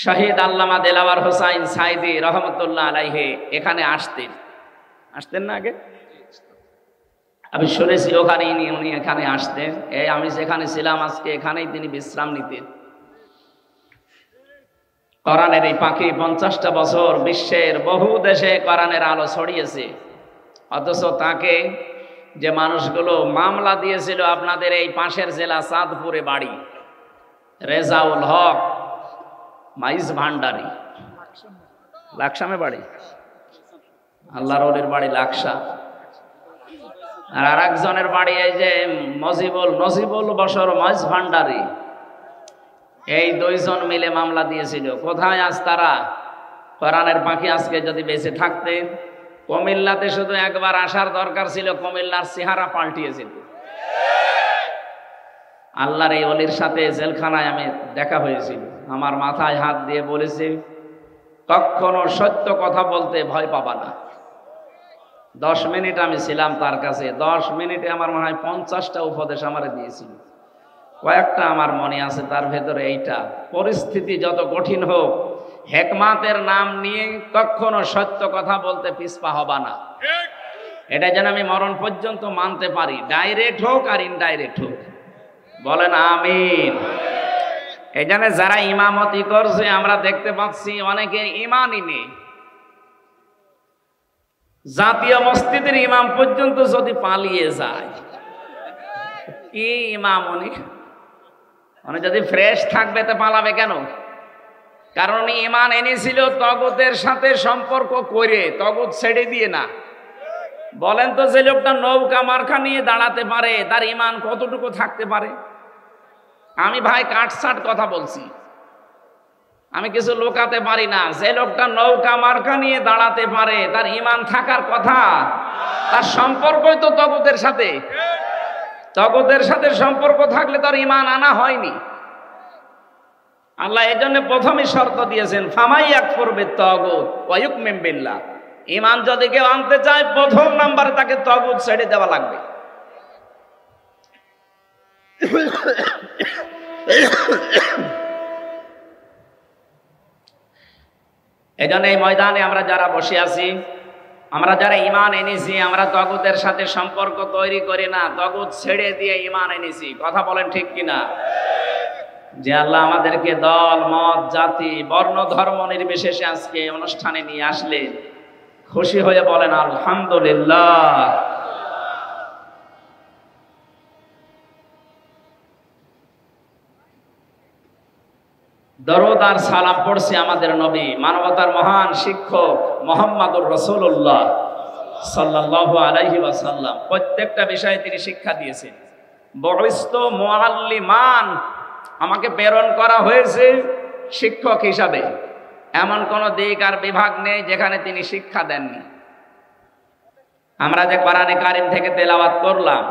শহীদ আল্লামা দেলাওয়ার হোসাইন সাইদি রহমতুল্লাহ আলাইহি এখানে আসতেন না আগে? আমি শুনেছি ওখানে উনি এখানে আসতেন। আমি যেখানে ছিলাম আজকে এখানেই তিনি বিশ্রাম নিতেন। কোরআনের এই পাখি 50টা বছর বিশ্বের বহু দেশে কোরআনের আলো ছড়িয়েছে, অথচ তাকে যে মানুষগুলো মামলা দিয়েছিল আপনাদের এই পাশের জেলা চাঁদপুরে বাড়ি, রেজাউল হক মাইজ ভান্ডারি, লাকসামে বাড়ি, আল্লাহর ওলির বাড়ি লাকসা, আর আরেকজনের বাড়ি এই যে নজিবুল বশর মাইজ ভান্ডারি, এই দুইজন মিলে মামলা দিয়েছিল। কোথায় আজ তারা? কোরআনের পাখি আজকে যদি বেঁচে থাকতেন, কুমিল্লাতে শুধু একবার আসার দরকার ছিল, কুমিল্লার চেহারা পাল্টিয়েছিল। আল্লাহর এই ওলির সাথে জেলখানায় আমি দেখা হয়েছিল, আমার মাথায় হাত দিয়ে বলেছে কখনো সত্য কথা বলতে ভয় পাবা না। 10 মিনিট আমি ছিলাম তার কাছে, 10 মিনিটে আমার মনে হয় 50টা উপদেশ আমারে দিয়েছিল। কয়েকটা আমার মনে আছে, তার ভেতরে এইটা, পরিস্থিতি যত কঠিন হোক হেকমাতের নাম নিয়ে কখনো সত্য কথা বলতে পিছপা হবা না। এটা যেন আমি মরণ পর্যন্ত মানতে পারি, ডাইরেক্ট হোক আর ইনডাইরেক্ট হোক। বলেন আমিন। এই জন্য যারা ইমামতি করছে আমরা দেখতে পাচ্ছি অনেকের ইমানই নেই। জাতীয় মসজিদের ইমাম পর্যন্ত যদি পালিয়ে যায়, কি ইমাম উনি? মানে যদি ফ্রেশ থাকবে তো পালাবে কেন? কারণ উনি ইমান এনেছিল তগুতের সাথে সম্পর্ক করে, তগুত ছেড়ে দিয়ে না। বলেন তো, যে লোকটা নৌকা মার্কা নিয়ে দাঁড়াতে পারে তার ইমান কতটুকু থাকতে পারে? আমি ভাই কাটছাট কথা বলছি, আমি কিছু লুকাতে পারি না। যে লোকটা নৌকা মার্কা নিয়ে দাঁড়াতে পারে তার ইমান থাকার কথা। তার সম্পর্কই তো তগুতের সাথে। তগুতের সাথে সম্পর্ক থাকলে তার ইমান আনা হয়নি। আল্লাহ এজন্য প্রথমে শর্ত দিয়েছেন, ফামাই ইয়াকফুর বিত্তাগুত ওয়া ইউমিন বিল্লাহ। ইমান যদি কেউ আনতে চায় প্রথম নাম্বারে তাকে তগুত ছেড়ে দেওয়া লাগবে। এজন্য এই ময়দানে আমরা যারা বসে আছি, আমরা যারা ইমান এনেছি, আমরা তগুতের সাথে সম্পর্ক তৈরি করি না, তগুত ছেড়ে দিয়ে ইমান এনেছি। কথা বলেন ঠিক কিনা? যে আল্লাহ আমাদেরকে দল মত জাতি বর্ণ ধর্ম নির্বিশেষে আজকে অনুষ্ঠানে নিয়ে আসলেন, খুশি হয়ে বলেন আলহামদুলিল্লাহ। দরুদ আর সালাম পড়ছি আমাদের নবী, মানবতার মহান শিক্ষক মুহাম্মদুর রাসূলুল্লাহ সাল্লাল্লাহু আলাইহি ওয়াসাল্লাম। প্রত্যেকটা বিষয়ে তিনি শিক্ষা দিয়েছেন। বুইস্তু মুআল্লিমান, আমাকে প্রেরণ করা হয়েছে শিক্ষক হিসাবে। এমন কোন দিক আর বিভাগ নেই যেখানে তিনি শিক্ষা দেননি। আমরা যে কোরআনে কারিম থেকে তেলাওয়াত করলাম,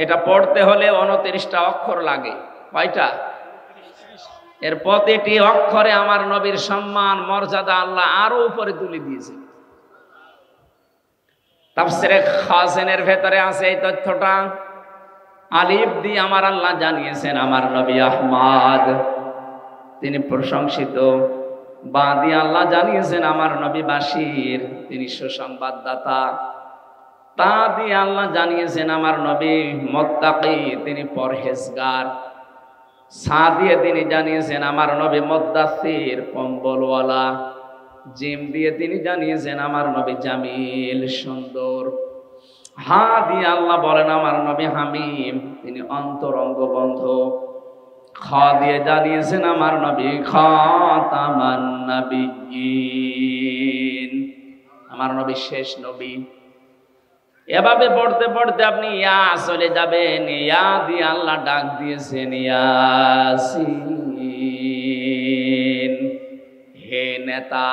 এটা পড়তে হলে 29টা অক্ষর লাগে। কয়টা? এর প্রতিটি অক্ষরে আমার নবীর সম্মান মর্যাদা আল্লাহ আরো উপরে তুলে দিয়েছে। তাফসীরে খাজিনের ভেতরে আছে এই তথ্যটা। আলিফ দিয়ে আমার আল্লাহ জানিয়েছেন আমার নবী আহমদ, তিনি প্রশংসিত। বা দিয়ে আল্লাহ জানিয়েছেন আমার নবী বাশির, তিনি সুসংবাদদাতা। তা দিয়ে আল্লাহ জানিয়েছেন আমার নবী মুত্তাকি, তিনি পরহেজগার। সা দিয়ে তিনি জানিয়েছেন আমার নবী মুদ্দাসসির, কম্বলওয়ালা। জিম দিয়ে তিনি জানিয়েছেন আমার নবী জামিল, সুন্দর। হা দিয়ে আল্লাহ বলেন আমার নবী হামিম, তিনি অন্তরঙ্গ বন্ধু। খ দিয়ে জানিয়েছেন আমার নবী খাতামান নবিয়্যিন, আমার নবী শেষ নবী। এভাবে পড়তে পড়তে আপনি ইয়া চলে যাবেন। ইয়া দিয়ে আল্লাহ ডাক দিয়েছেন ইয়াসিন, হে নেতা।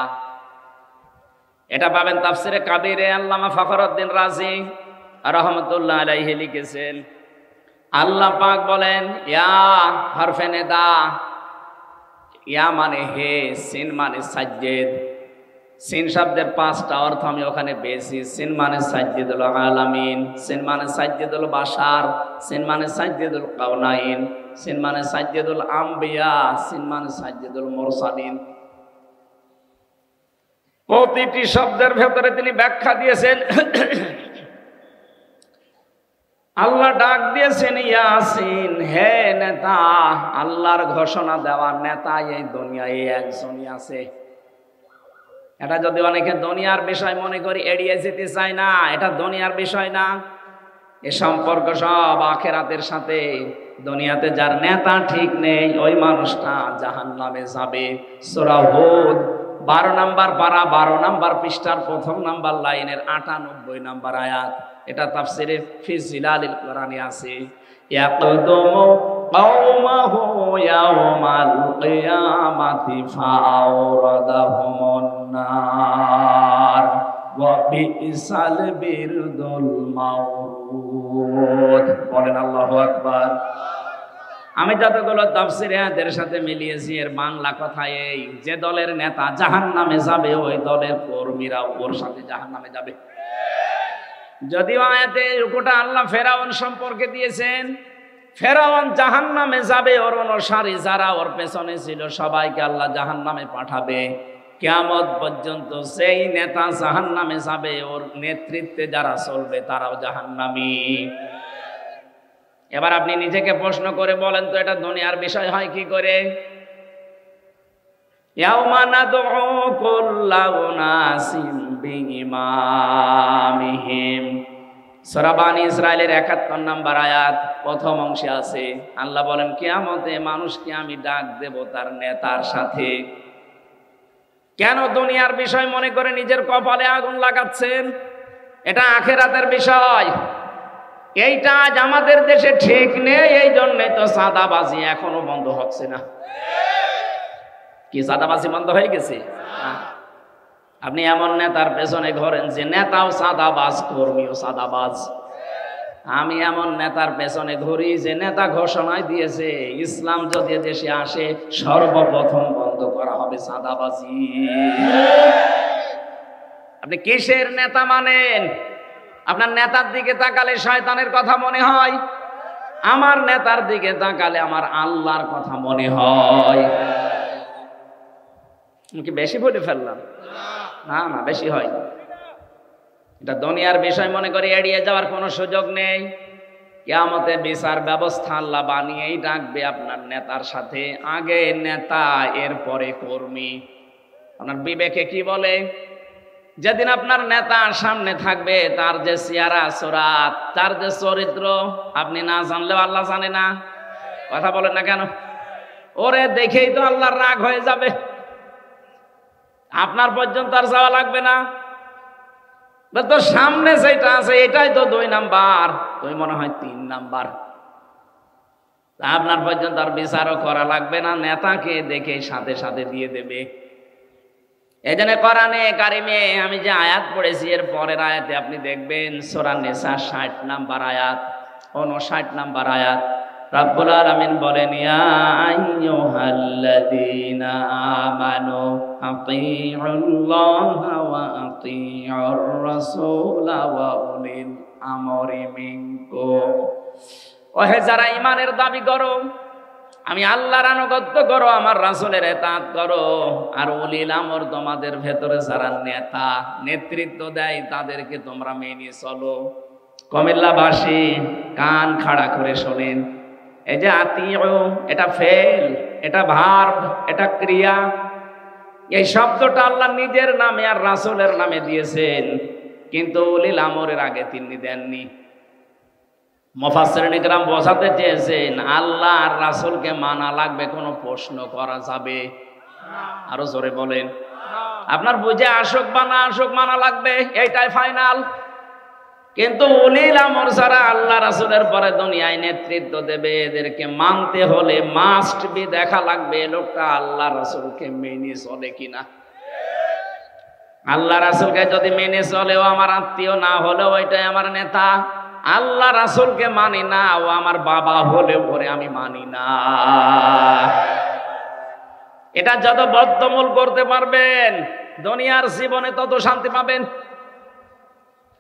এটা পাবেন তাফসিরে কাবিরে। আল্লামা ফখরুদ্দিন রাজি রাহমাতুল্লাহ আলাইহি লিখেছেন, আল্লাহ পাক বলেন ইয়া হরফে নেদা। ইয়া মানে হে, সিন মানে সাজ্জেদ। সিন শব্দের 5টা অর্থ আমি ওখানে পেয়েছি। সিন মানে সাজ্জেদুল আলামিন, সিন মানে সাজ্জেদুল বাশার, সিন মানে সাজ্জেদুল কাউনাইন, সিন মানে সাজ্জেদুল আম্বিয়া, সিন মানে সাজ্জেদুল মুরসালিন। প্রতিটি শব্দের ভেতরে তিনি ব্যাখ্যা দিয়েছেন। আল্লাহ ডাক দিয়েছেন ইয়াসিন, হে নেতা, আল্লাহর ঘোষণা দেওয়ার নেতা এই দুনিয়ায় একজনই আছে। এটা যদি অনেকে দুনিয়ার বিষয় মনে করি এড়িয়ে যেতে চায় না, এটা দুনিয়ার বিষয় না, এ সম্পর্ক সব আখিরাতের সাথে। দুনিয়াতে যার নেতা ঠিক নেই ওই মানুষটা জাহান্নামে যাবে। সূরা হুদ 12 নম্বর পারা 12 নম্বর পৃষ্ঠার 1 নম্বর লাইনের 98 নম্বর আয়াত। এটা তাফসিরে ফি জিলালিল কোরআনে আছে। ইয়াকদুমু কওমাহু ইয়াওমাল কিয়ামাতি ফাআওরাদাহুমুন নার ওয়া বিসাল বিরদুল মাউরুদ। বলেন আল্লাহু আকবার। আমি যতগুলো তাফসীর আয়াতের সাথে মিলিয়েছি এর বাংলা কথা এই, যে দলের নেতা জাহান্নামে যাবে ওই দলের কর্মীরা ওর সাথে জাহান্নামে যাবে। যদিও আয়াতে রূপটা আল্লাহ ফেরাউন সম্পর্কে দিয়েছেন, ফেরাউন জাহান্নামে যাবে, ওর অনুসারী যারা ওর পেছনে ছিল সবাইকে আল্লাহ জাহান্নামে পাঠাবে। কিয়ামত পর্যন্ত সেই নেতা জাহান্নামে যাবে, ওর নেতৃত্বে যারা চলবে তারাও জাহান্নামী। এবার আপনি নিজেকে প্রশ্ন করে বলেন তো, এটা দুনিয়ার বিষয় হয় কি করে? ইয়াউমা নাদউ কুল্লা উনাসিন বিইমামিহিম। সূরা বানী ইসরাঈলের ৭১ নম্বর আয়াত প্রথম অংশে আছে। আল্লাহ বলেন কিয়ামতে মানুষকে আমি ডাক দেব তার নেতার সাথে। কেন দুনিয়ার বিষয় মনে করে নিজের কপালে আগুন লাগাচ্ছেন? এটা আখিরাতের বিষয়। এইটা আজ আমাদের দেশে ঠিক নেই, এই জন্য তো চাঁদাবাজি এখনো বন্ধ হচ্ছে না। কি চাঁদাবাজি বন্ধ হয়ে গেছে? আপনি এমন নেতার পেছনে ঘোরেন যে নেতাও চাঁদাবাজ, কর্মীও চাঁদাবাজ। আমি এমন নেতার পেছনে ঘুরি যে নেতা ঘোষণায় দিয়েছে ইসলাম যদি দেশে আসে সর্বপ্রথম বন্ধ করা হবে চাঁদাবাজি। আপনি কিসের নেতা মানেন? আপনার নেতার দিকে তাকালে শয়তানের কথা মনে হয়, আমার নেতার দিকে তাকালে আমার আল্লাহর কথা মনে হয়। কি বেশি বলে ফেললাম? না না, বেশি হয়। এটা দুনিয়ার বিষয় মনে করে এড়িয়ে যাওয়ার কোনো সুযোগ নেই। কিয়ামতে বিচার ব্যবস্থা আল্লাহ বানিয়েই ডাকবে আপনার নেতার সাথে। আগে নেতা, এরপরে কর্মী। আপনার বিবেকে কি বলে? যেদিন আপনার নেতা সামনে থাকবে, তার যে চেহারা সুরাত, তার যে চরিত্র আপনি না জানলেও আল্লাহ জানে না। কথা বলেন না কেন? ওরে দেখেই তো আল্লাহর রাগ হয়ে যাবে। আপনার পর্যন্ত আর যাওয়া লাগবে না। তো সামনে যেটা আছে এটাই তো 2 নাম্বার, তুমি মনে হয় 3 নাম্বার। আপনার পর্যন্ত আর বিচারও করা লাগবে না, নেতাকে দেখে সাথে সাথে দিয়ে দেবে। এই জন্য কোরআনে কারিমে আমি যে আয়াত পড়েছি এর পরের আয়াতে আপনি দেখবেন সূরা নিসা 60 নাম্বার আয়াত, 59 নাম্বার আয়াত। রব্বুল আলামিন বলেন ইয়া আইয়ুহাল্লাযীনা আমানু আতিউল্লাহা ওয়া আতিউর রাসূলা ওয়া উলিল আমরি মিনকুম। ওহে যারা ঈমানের দাবি করো, আমি আল্লাহর আনুগত্য করো, আমার রাসূলের ইতাআত করো। আর উলিল আমর তোমাদের ভেতরে যারা নেতা নেতৃত্ব দেয় তাদেরকে তোমরা মেনে চলো। কুমিল্লাবাসী কান খাড়া করে শোনেন, এই যে আতিউ, এটা ফেল, এটা ভার্ব, এটা ক্রিয়া। এই শব্দটা আল্লাহ নিজের নামে আর রাসূলের নামে দিয়েছেন, কিন্তু উলিল আমরের আগে তিনি দেননি। মুফাসসিরিন ইকরাম বোঝাতে চেয়েছেন আল্লাহ আর রাসূলকে মানা লাগবে, কোনো প্রশ্ন করা যাবে? আরো জোরে বলেন। আপনার বুঝে আসুক বা না আসুক মানা লাগবে, এইটাই ফাইনাল। কিন্তু উলিল আমর যারা আল্লাহ রাসূলের পরে দুনিয়ায় নেতৃত্ব দেবে, এদেরকে মানতে হলে মাস্ট বি দেখা লাগবে লোকটা আল্লাহ রাসূলকে মেনে চলে কিনা। আল্লাহ রাসূলকে যদি মেনে চলেও আমার আত্মীয় না হলেও ওইটাই আমার নেতা। আল্লাহ রাসূলকে মানি না, ও আমার বাবা হলেও পরে আমি মানি না। এটা যত বদ্ধমূল করতে পারবেন দুনিয়ার জীবনে তত শান্তি পাবেন।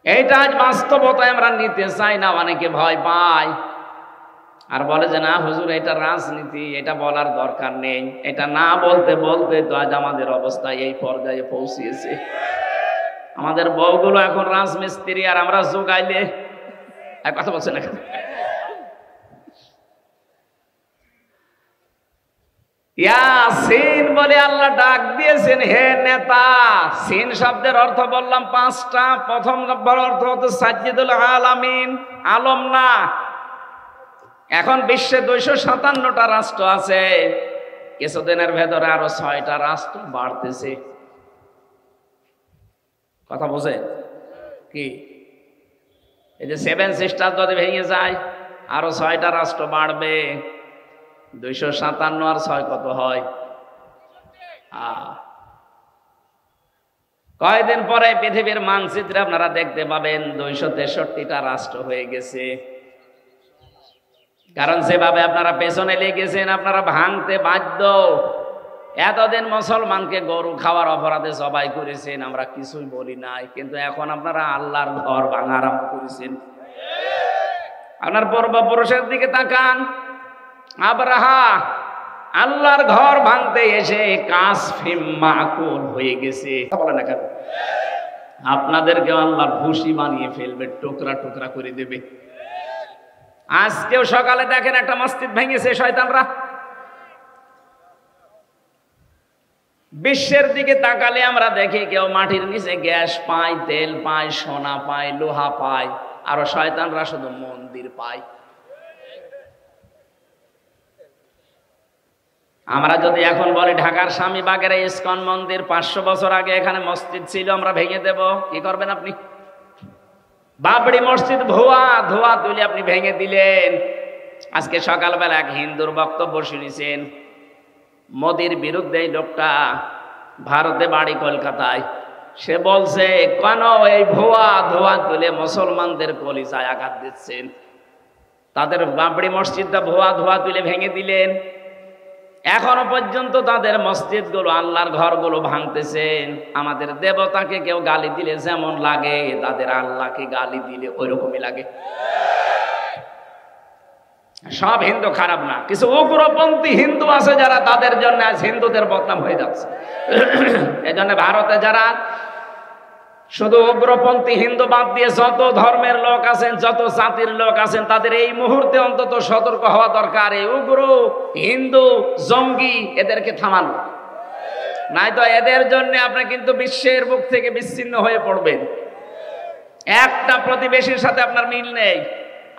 এইটা আজ বাস্তবতায় আমরা নিতে চাই না, অনেকে ভয় পায়। আর বলে যে না হুজুর এটা রাজনীতি, এটা বলার দরকার নেই। এটা না বলতে বলতে তো আজ আমাদের অবস্থা এই পর্যায়ে পৌঁছিয়েছে। আমাদের বউগুলো এখন রাজমিস্ত্রি, আর আমরা যোগাইলে এক কথা বলছে না। ইয়াসিন বলে আল্লাহ ডাক দিয়েছেন, হে নেতা। সিন শব্দের অর্থ বললাম পাঁচটা। প্রথম নম্বর অর্থ হচ্ছে সাজ্জিদুল আলামিন, আলম না। এখন বিশ্বে 257টা রাষ্ট্র আছে, কিছুদিনের ভেতরে আরো 6টা রাষ্ট্র বাড়তেছে। কথা বোঝে কি? এই যে 7 সিস্টার যদি ভেঙে যায়, আরো 6টা রাষ্ট্র বাড়বে। 257 আর 6 কত হয়? কয়েকদিন পরে পৃথিবীর মানচিত্রে আপনারা দেখতে পাবেন 263টা রাষ্ট্র হয়ে গেছে। কারণ যেভাবে আপনারা পেছনে লেগেছেন, আপনারা ভাঙতে বাধ্য। এতদিন মুসলমানকে গরু খাওয়ার অপরাধে জবাই করেছেন, আমরা কিছুই বলি নাই। কিন্তু এখন আপনারা আল্লাহর ঘর ভাঙা আরম্ভ করেছেন। আপনার পূর্বপুরুষের দিকে তাকান। আব্রাহা আল্লাহর ঘর ভাঙতে এসে কাসফিম মাকুল হয়ে গেছে। বলে না কেন? আপনাদেরকে আল্লাহ ভুসি বানিয়ে ফেলবে, টুকরা টুকরা করে দেবে। আজকেও সকালে দেখেন একটা মসজিদ ভেঙেছে শয়তানরা। বিশ্বের দিকে তাকালে আমরা দেখি কেউ মাটির নিচে গ্যাস পায়, তেল পায়, সোনা পায়, লোহা পায়, আরো শয়তানরা শুধু মন্দির পায়। আমরা যদি এখন বলি ঢাকার স্বামীবাগের ইসকন মন্দির 500 বছর আগে এখানে মসজিদ ছিল, আমরা ভেঙে দেব, কি করবেন আপনি? বাবরি মসজিদ ধোয়া তুলে আপনি ভেঙে দিলেন। আজকে সকালবেলা এক হিন্দুর বক্তব্য শুনেছেন, মোদির বিরুদ্ধে এই লোকটা, ভারতে বাড়ি কলকাতায়। সে বলছে কেন এই ধোয়া তুলে মুসলমানদের কলিজায় আঘাত দিচ্ছেন? তাদের বাবরি মসজিদটা ধোয়া তুলে ভেঙে দিলেন। এখনো পর্যন্ত তাদের মসজিদগুলো, আল্লাহর ঘরগুলো ভাঙতেছেন। আমাদের দেবতাকে কেউ গালি দিলে যেমন লাগে, তাদের আল্লাহকে গালি দিলে ওই রকমই লাগে। সব হিন্দু খারাপ না, কিছু উগ্রপন্থী হিন্দু আছে যারা, তাদের জন্য আজ হিন্দুদের বদনাম হয়ে যাচ্ছে। এই জন্য ভারতে যারা শুধু উগ্রপন্থী হিন্দু বাদ দিয়ে যত ধর্মের লোক আছেন, যত জাতির লোক আছেন, তাদের এই মুহূর্তে অন্তত সতর্ক হওয়া দরকার। এই উগ্র হিন্দু জঙ্গি এদেরকে থামানো, নাই তো এদের জন্য আপনি কিন্তু বিশ্বের বুক থেকে বিচ্ছিন্ন হয়ে পড়বেন। একটা প্রতিবেশীর সাথে আপনার মিল নেই,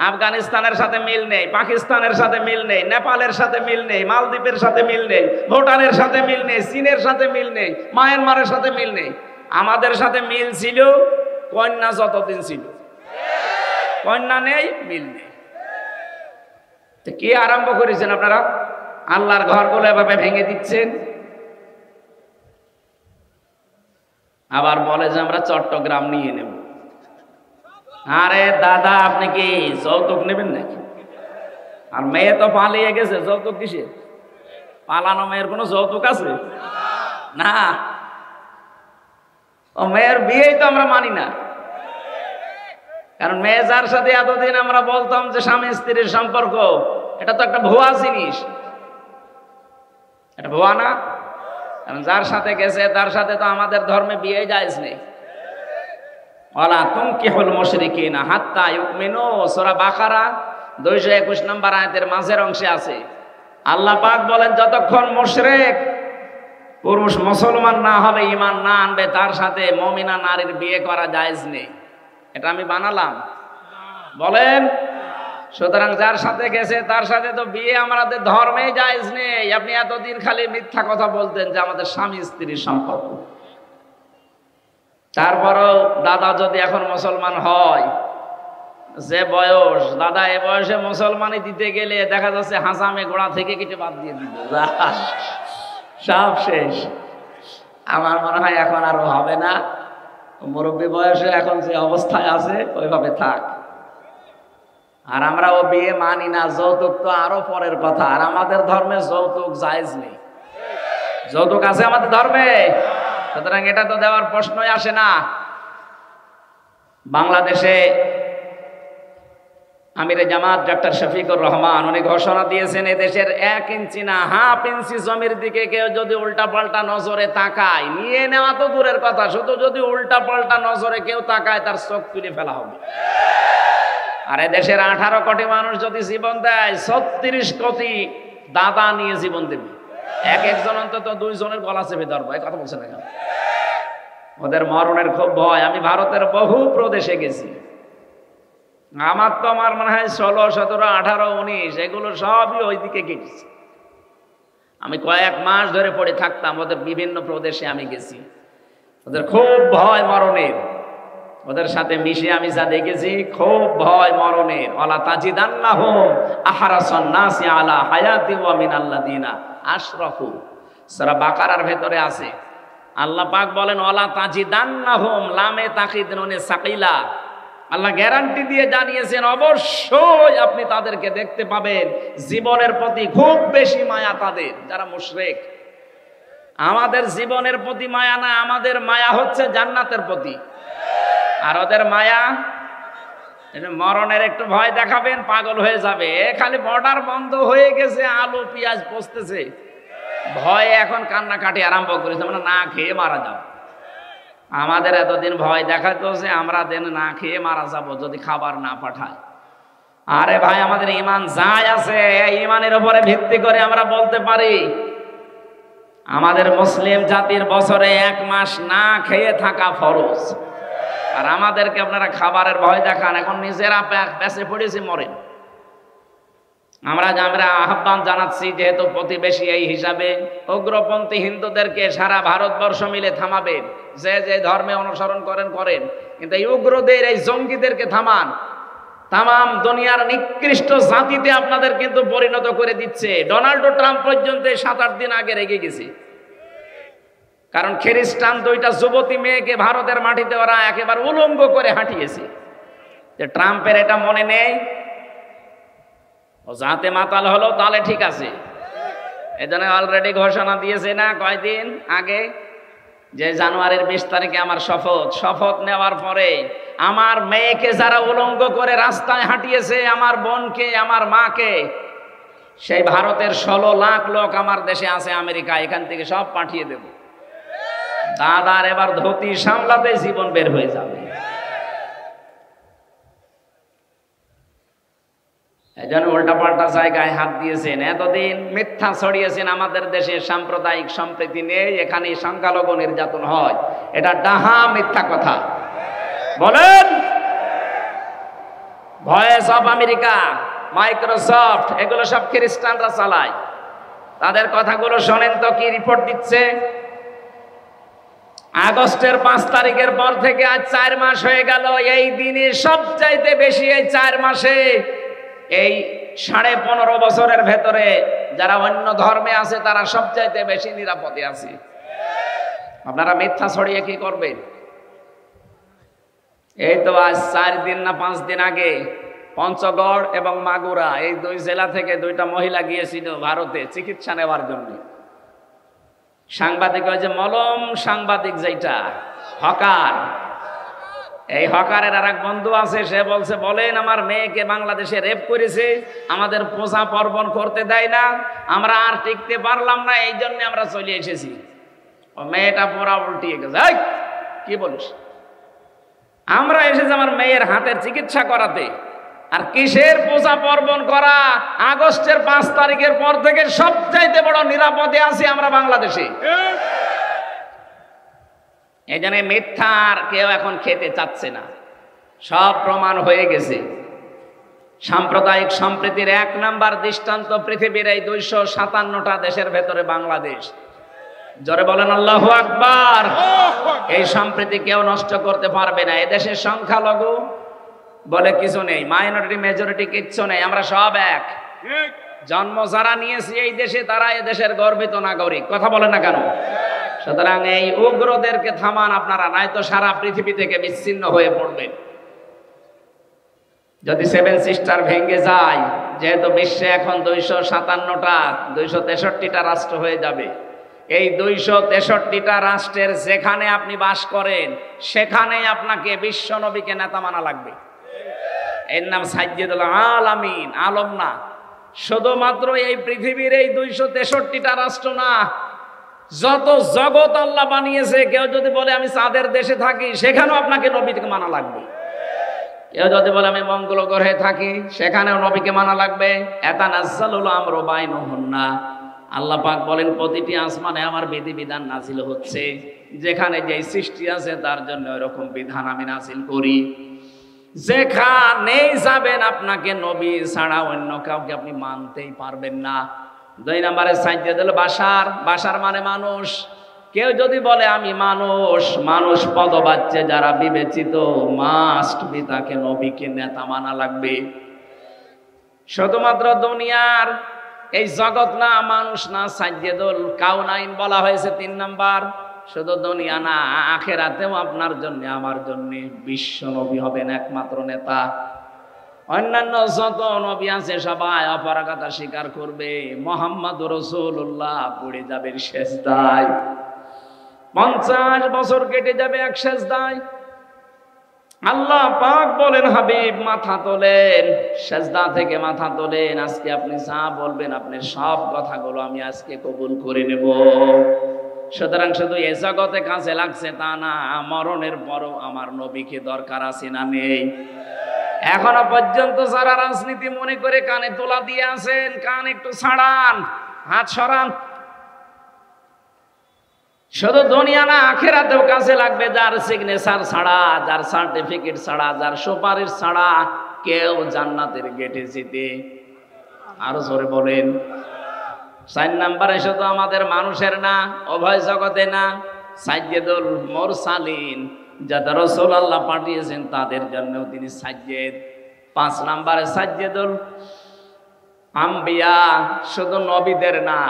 আফগানিস্তানের সাথে মিল নেই, পাকিস্তানের সাথে মিল নেই, নেপালের সাথে মিল নেই, মালদ্বীপের সাথে মিল নেই, ভুটানের সাথে মিল নেই, চীনের সাথে মিল নেই, মায়ানমারের সাথে মিল নেই। আমাদের সাথে মিল ছিল কন্যা যতদিন ছিল, কন্যা নেই, মিল নেই। কি আরম্ভ করেছেন আপনারা? আল্লাহর ঘরগুলো এভাবে ভেঙে দিচ্ছেন। আবার বলে যে আমরা চট্টগ্রাম নিয়ে নেব। আরে দাদা, আপনি কি যৌতুক নেবেন নাকি? আর মেয়ে তো পালিয়ে গেছে, যৌতুক কিসে? পালানো মেয়ের কোনো যৌতুক আছে না? ও মেয়ের বিয়েই তো আমরা মানি না। কারণ মেয়ে যার সাথে এতদিন আমরা বলতাম যে স্বামী স্ত্রীর সম্পর্ক, এটা তো একটা ভুয়া জিনিস। এটা ভুয়া না? কারণ যার সাথে গেছে তার সাথে তো আমাদের ধর্মে বিয়ে জায়েজ নেই। ওয়ালা তুনকিহুল মুশরিকিনা হাত্তা ইউমিনু, সূরা বাকারা 221 নম্বর আয়াতের মাঝের অংশে আছে। আল্লাহ পাক বলেন, যতক্ষণ মুশরিক পুরুষ মুসলমান না হবে, ঈমান না আনবে, তার সাথে মুমিনা নারীর বিয়ে করা জায়েজ নেই। এটা আমি বানালাম? বলেন। সুতরাং যার সাথে গেছে তার সাথে তো বিয়ে আমাদের ধর্মে জায়েজ নেই। আপনি এতদিন খালি মিথ্যা কথা বলতেন যে আমাদের স্বামী স্ত্রীর সম্পর্ক। তারপরও দাদা যদি এখন মুসলমান হয়, যে বয়স দাদা, এ বয়সে মুসলমানি দিতে গেলে দেখা যাচ্ছে হাসামে গোড়া থেকে কেটে বাদ দিয়ে দিল, সব শেষ। আমার মনে হয় এখন আর হবে না। মুরব্বী বয়সে এখন যে অবস্থায় আছে ওইভাবে থাক। আর আমরা ও বিয়ে মানি না। যৌতুক তো আরো পরের কথা। আর আমাদের ধর্মে যৌতুক জায়েজ নেই। যৌতুক আছে আমাদের ধর্মে, সুতরাং এটা তো দেওয়ার প্রশ্নই আসে না। বাংলাদেশে আমিরে জামাত ডক্টর শফিকুর রহমান উনি ঘোষণা দিয়েছেন, এদেশের 1 ইঞ্চি না হাফ ইঞ্চি জমির দিকে কেউ যদি উল্টা পাল্টা নজরে তাকায়, নিয়ে নেওয়া তো দূরের কথা, শুধু যদি উল্টা পাল্টা নজরে কেউ তাকায় তার চোখ তুলে ফেলা হবে। আর এদেশের 18 কোটি মানুষ যদি জীবন দেয়, 36 কোটি দাদা নিয়ে জীবন দেবে। এক একজন অন্তত 2 জনের গলা চেপে ধরবো, এই কথা বলছে না কেন? ওদের মরণের খুব ভয়। আমি ভারতের বহু প্রদেশে গেছি, আমার তো আমার মনে হয় 16, 17, 18, 19 এগুলো সবই ওইদিকে কেটেছে। আমি কয়েক মাস ধরে পড়ে থাকতাম, ওদের বিভিন্ন প্রদেশে আমি গেছি। ওদের খুব ভয় মরণের, ওদের সাথে মিশে আমি যা দেখেছি, খুব ভয় মরণের। ওয়ালা তাজিদান্নাহুম আহরাসান নাসি আলা হায়াতি ওয়া মিনাল্লাযিনা আশরাকু। সূরা বাকারার ভেতরে আছে, আল্লাহ পাক বলেন ওয়ালা তাজিদান্নাহুম, লামে তাকিদ নুনে সাকিলা। আল্লাহ গ্যারান্টি দিয়ে জানিয়েছেন অবশ্যই আপনি তাদেরকে দেখতে পাবেন জীবনের প্রতি খুব বেশি মায়া তাদের, যারা মুশরিক। আমাদের জীবনের প্রতি মায়া না, আমাদের মায়া হচ্ছে জান্নাতের প্রতি। আর ওদের মায়া মরণের একটু ভয় দেখাবেন, পাগল হয়ে যাবে। খালি বর্ডার বন্ধ হয়ে গেছে, আলু পেঁয়াজ পচতেছে, ভয়ে এখন কান্নাকাটি আরম্ভ করেছে, মানে না খেয়ে মারা যাও। আমাদের এতদিন ভয় দেখাতো যে আমরা দেন না খেয়ে মারা যাব যদি খাবার না পাঠায়। আরে ভাই, আমাদের ঈমান যাই আছে, এই ঈমানের উপরে ভিত্তি করে আমরা বলতে পারি আমাদের মুসলিম জাতির বছরে 1 মাস না খেয়ে থাকা ফরজ। আর আমাদেরকে আপনারা খাবারের ভয় দেখান, এখন নিজেরা বেঁচে পড়েছি মরেন। আমরা আহ্বান জানাচ্ছি, যেহেতু প্রতিবেশী এই হিসাবে উগ্রপন্থী হিন্দুদেরকে সারা ভারতবর্ষ মিলে থামাবেন। যে যে ধর্মে অনুসরণ করেন করেন, কিন্তু এই উগ্রদের, এই জঙ্গিদেরকে থামান। তাম দুনিয়ার নিকৃষ্ট জাতিতে আপনাদের কিন্তু পরিণত করে দিচ্ছে। ডোনাল্ড ট্রাম্প পর্যন্ত 7-8 দিন আগে রেগে গেছে, কারণ খ্রিস্টান 2টা যুবতী মেয়েকে ভারতের মাটিতে ওরা একেবারে উলঙ্গ করে হাঁটিয়েছে। যে ট্রাম্পের এটা মনে নেই, ও যাতে মাতাল হলো তাহলে ঠিক আছে। এজন্য অলরেডি ঘোষণা দিয়েছে না কয়দিন আগে, যে জানুয়ারির 20 তারিখে আমার শপথ নেওয়ার পরে আমার মেয়েকে যারা উলঙ্গ করে রাস্তায় হাঁটিয়েছে, আমার বোনকে, আমার মাকে, সেই ভারতের 16 লাখ লোক আমার দেশে আছে আমেরিকা, এখান থেকে সব পাঠিয়ে দেব। দাদার এবার ধুতি সামলাতে জীবন বের হয়ে যাবে। এজন্য উল্টাপাল্টা জায়গায় হাত দিয়েছেন, এতদিন মিথ্যা ছড়িয়েছেন আমাদের দেশে সাম্প্রদায়িক সম্প্রীতি নেই, এখানে সংখ্যালঘু নির্যাতন হয়। এটা ডাহা মিথ্যা কথা। বলেন, ভয়েস অফ আমেরিকা, মাইক্রোসফট, এগুলো সব খ্রিস্টানরা চালায়। তাদের কথাগুলো শোনেন তো কি রিপোর্ট দিচ্ছে। আগস্টের 5 তারিখের পর থেকে আজ 4 মাস হয়ে গেল, এই দিনে সবচাইতে বেশি, এই 4 মাসে, এই 15.5 বছরের ভেতরে যারা অন্য ধর্মে আছে তারা সবচাইতে বেশি নিরাপদে আছে। আপনারা মিথ্যা ছড়িয়ে কি করবেন? এই তো আজ 4 দিন না 5 দিন আগে পঞ্চগড় এবং মাগুরা, এই 2 জেলা থেকে 2টা মহিলা গিয়েছিল ভারতে চিকিৎসা নেওয়ার জন্য। সাংবাদিক, ওই যে মলম সাংবাদিক, যেটা হকার, এই হকারের আর এক বন্ধু আছে, সে বলছে, বলেন আমার মেয়েকে বাংলাদেশে রেপ করেছে, আমাদের পূজা পার্বণ করতে দেয় না, আমরা আর টিকতে পারলাম না, এই জন্য আমরা চলে এসেছি। ও মেয়েটা পুরা উল্টিয়ে গেছে, কি বলিস? আমরা এসেছি আমার মেয়ের হাতের চিকিৎসা করাতে, আর কিসের পূজা পার্বণ করা? আগস্টের 5 তারিখের পর থেকে সবচাইতে বড় নিরাপদে আছি আমরা বাংলাদেশে। এই জন্য মিথ্যা আর কেউ এখন খেতে চাচ্ছে না, সব প্রমাণ হয়ে গেছে। সাম্প্রদায়িক সম্প্রীতির 1 নাম্বার দৃষ্টান্ত পৃথিবীর এই 257টা দেশের ভেতরে বাংলাদেশ। জোরে বলেন আল্লাহু আকবার। এই সম্প্রীতি কেউ নষ্ট করতে পারবে না। এদেশের সংখ্যালঘু বলে কিছু নেই, মাইনরিটি মেজরিটি কিচ্ছু নেই, আমরা সব এক। জন্ম যারা নিয়েছি এই দেশে, তারা এদেশের গর্বিত নাগরিক। কথা বলে না কেন? সুতরাং এই উগ্রদেরকে থামান আপনারা, নয়তো সারা পৃথিবী থেকে বিচ্ছিন্ন হয়ে পড়বেন। যদি 7 সিস্টার ভেঙে যায়, যেহেতু বিশ্বে এখন 257টা 263টা রাষ্ট্র হয়ে যাবে, এই 263টা রাষ্ট্রের যেখানে আপনি বাস করেন, সেখানেই আপনাকে বিশ্ব নবীকে নেতা মানা লাগবে। এর নাম সাইয়্যিদুল আলামিন, আলম না। শুধুমাত্র এই পৃথিবীর এই 263টা রাষ্ট্র না, যত জগৎ আল্লাহ বানিয়েছে, কেউ যদি বলে আমি চাঁদের দেশে থাকি, সেখানেও আপনাকে নবীকে মানা লাগবে। কেউ যদি বলে আমি মঙ্গল গ্রহে থাকি, সেখানেও নবীকে মানা লাগবে। ইয়াতানাজ্জালুল আমরু বাইনাহুন্না, আল্লাহ পাক বলেন প্রতিটি আসমানে আমার বিধিবিধান নাজিল হচ্ছে, যেখানে যেই সৃষ্টি আছে তার জন্য এরকম বিধান আমি নাজিল করি। যেখানেই যাবেন আপনাকে নবী ছাড়া অন্য কাউকে আপনি মানতেই পারবেন না। 2 নম্বরে সাইয়্যিদুল বাশার, বাশার মানে মানুষ। কেউ যদি বলে আমি মানুষ, মানুষ পদবাচ্যে যারা বিবেচিত, মাস্ট বি তাকে নবীকে নেতা মানা লাগবে। শুধুমাত্র দুনিয়ার এই জগৎ না, মানুষ না, সাইয়্যিদুল কাউনাইন বলা হয়েছে 3 নাম্বার। শুধু দুনিয়া না, আখিরাতেও আপনার জন্য আমার জন্য বিশ্ব নবী হবেন একমাত্র নেতা। অন্যান্য যত নবী আছে সবাই অপারগতা স্বীকার করবে, মুহাম্মদুর রাসূলুল্লাহ পড়ে যাবে সেজদায়। 50 বছর কেটে যাবে এক সেজদায়। আল্লাহ পাক বলেন হাবিব মাথা তোলেন, সেজদা থেকে মাথা তোলেন। আজকে আপনি যা বলবেন, আপনি সব কথাগুলো আমি আজকে কবুল করে নেব। সুতরাং শুধু এ জগতে কাজে লাগছে তা না, মরণের পরও আমার নবীকে দরকার আছে না নেই? এখনো পর্যন্ত যারা রাজনীতি মনে করে কানে তোলা দিয়ে আছেন, কান একটু ছাড়ান, হাত সরান। শুধু দুনিয়া না, আখিরাতেও কাজে লাগবে। যার সিগনেচার ছাড়া, যার সার্টিফিকেট ছাড়া, যার সুপারিশ ছাড়া কেউ জান্নাতের গেটে যেতে, আরো জোরে বলেন। 4 নাম্বারে শুধু আমাদের মানুষের না, উভয় জগতে না, সাইয়্যিদুল মুরসালিন, যাদের রাসূল আল্লাহ পাঠিয়েছেন তাদের জন্যও তিনি সাইয়্যিদ। 5 নাম্বারে সাইয়্যিদুল আম্বিয়া, শুধু নবীদের না,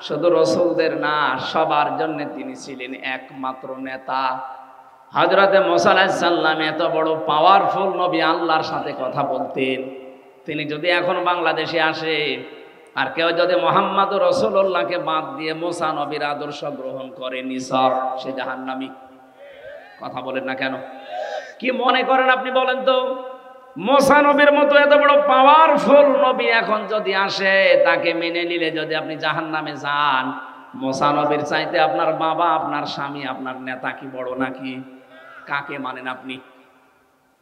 শুধু রাসূলদের না, সবার জন্য তিনি ছিলেন একমাত্র নেতা। হযরতে মুসা আলাইহিস সালাম এত বড় পাওয়ারফুল নবী, আল্লাহর সাথে কথা বলতেন। তিনি যদি এখন বাংলাদেশে আসে, আর কেউ যদি মুহাম্মদুর রাসূলুল্লাহকে বাদ দিয়ে মুসা নবীর আদর্শ গ্রহণ করে, নিছক সে জাহান্নামী। কথা বলেন না কেন? কি মনে করেন আপনি বলেন তো? মুসা নবীর মতো এত বড় পাওয়ারফুল নবী এখন যদি আসে, তাকে মেনে নিলে যদি আপনি জাহান্নামে যান, মুসা নবীর চাইতে আপনার বাবা, আপনার স্বামী, আপনার নেতা কি বড় নাকি? কাকে মানেন আপনি?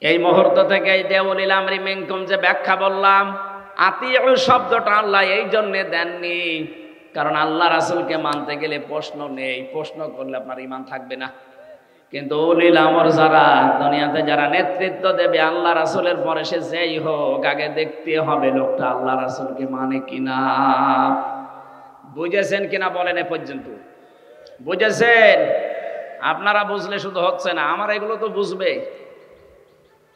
এই মুহূর্ত থেকে দেউলিল আমরি মিনকুম যে ব্যাখ্যা বললাম, আতিউ শব্দটা আল্লাহ এই জন্যে দেননি, কারণ আল্লাহ রাসূলকে মানতে গেলে প্রশ্ন নেই, প্রশ্ন করলে আপনার ঈমান থাকবে না। কিন্তু উলিল আমর যারা দুনিয়াতে যারা নেতৃত্ব দেবে আল্লাহ রাসূলের পরে, সে যেই হোক, আগে দেখতে হবে লোকটা আল্লাহ রাসূলকে মানে কিনা। বুঝেছেন কিনা বলেন এ পর্যন্ত? বুঝেছেন? আপনারা বুঝলে শুধু হচ্ছে না, আমার এগুলো তো বুঝবে।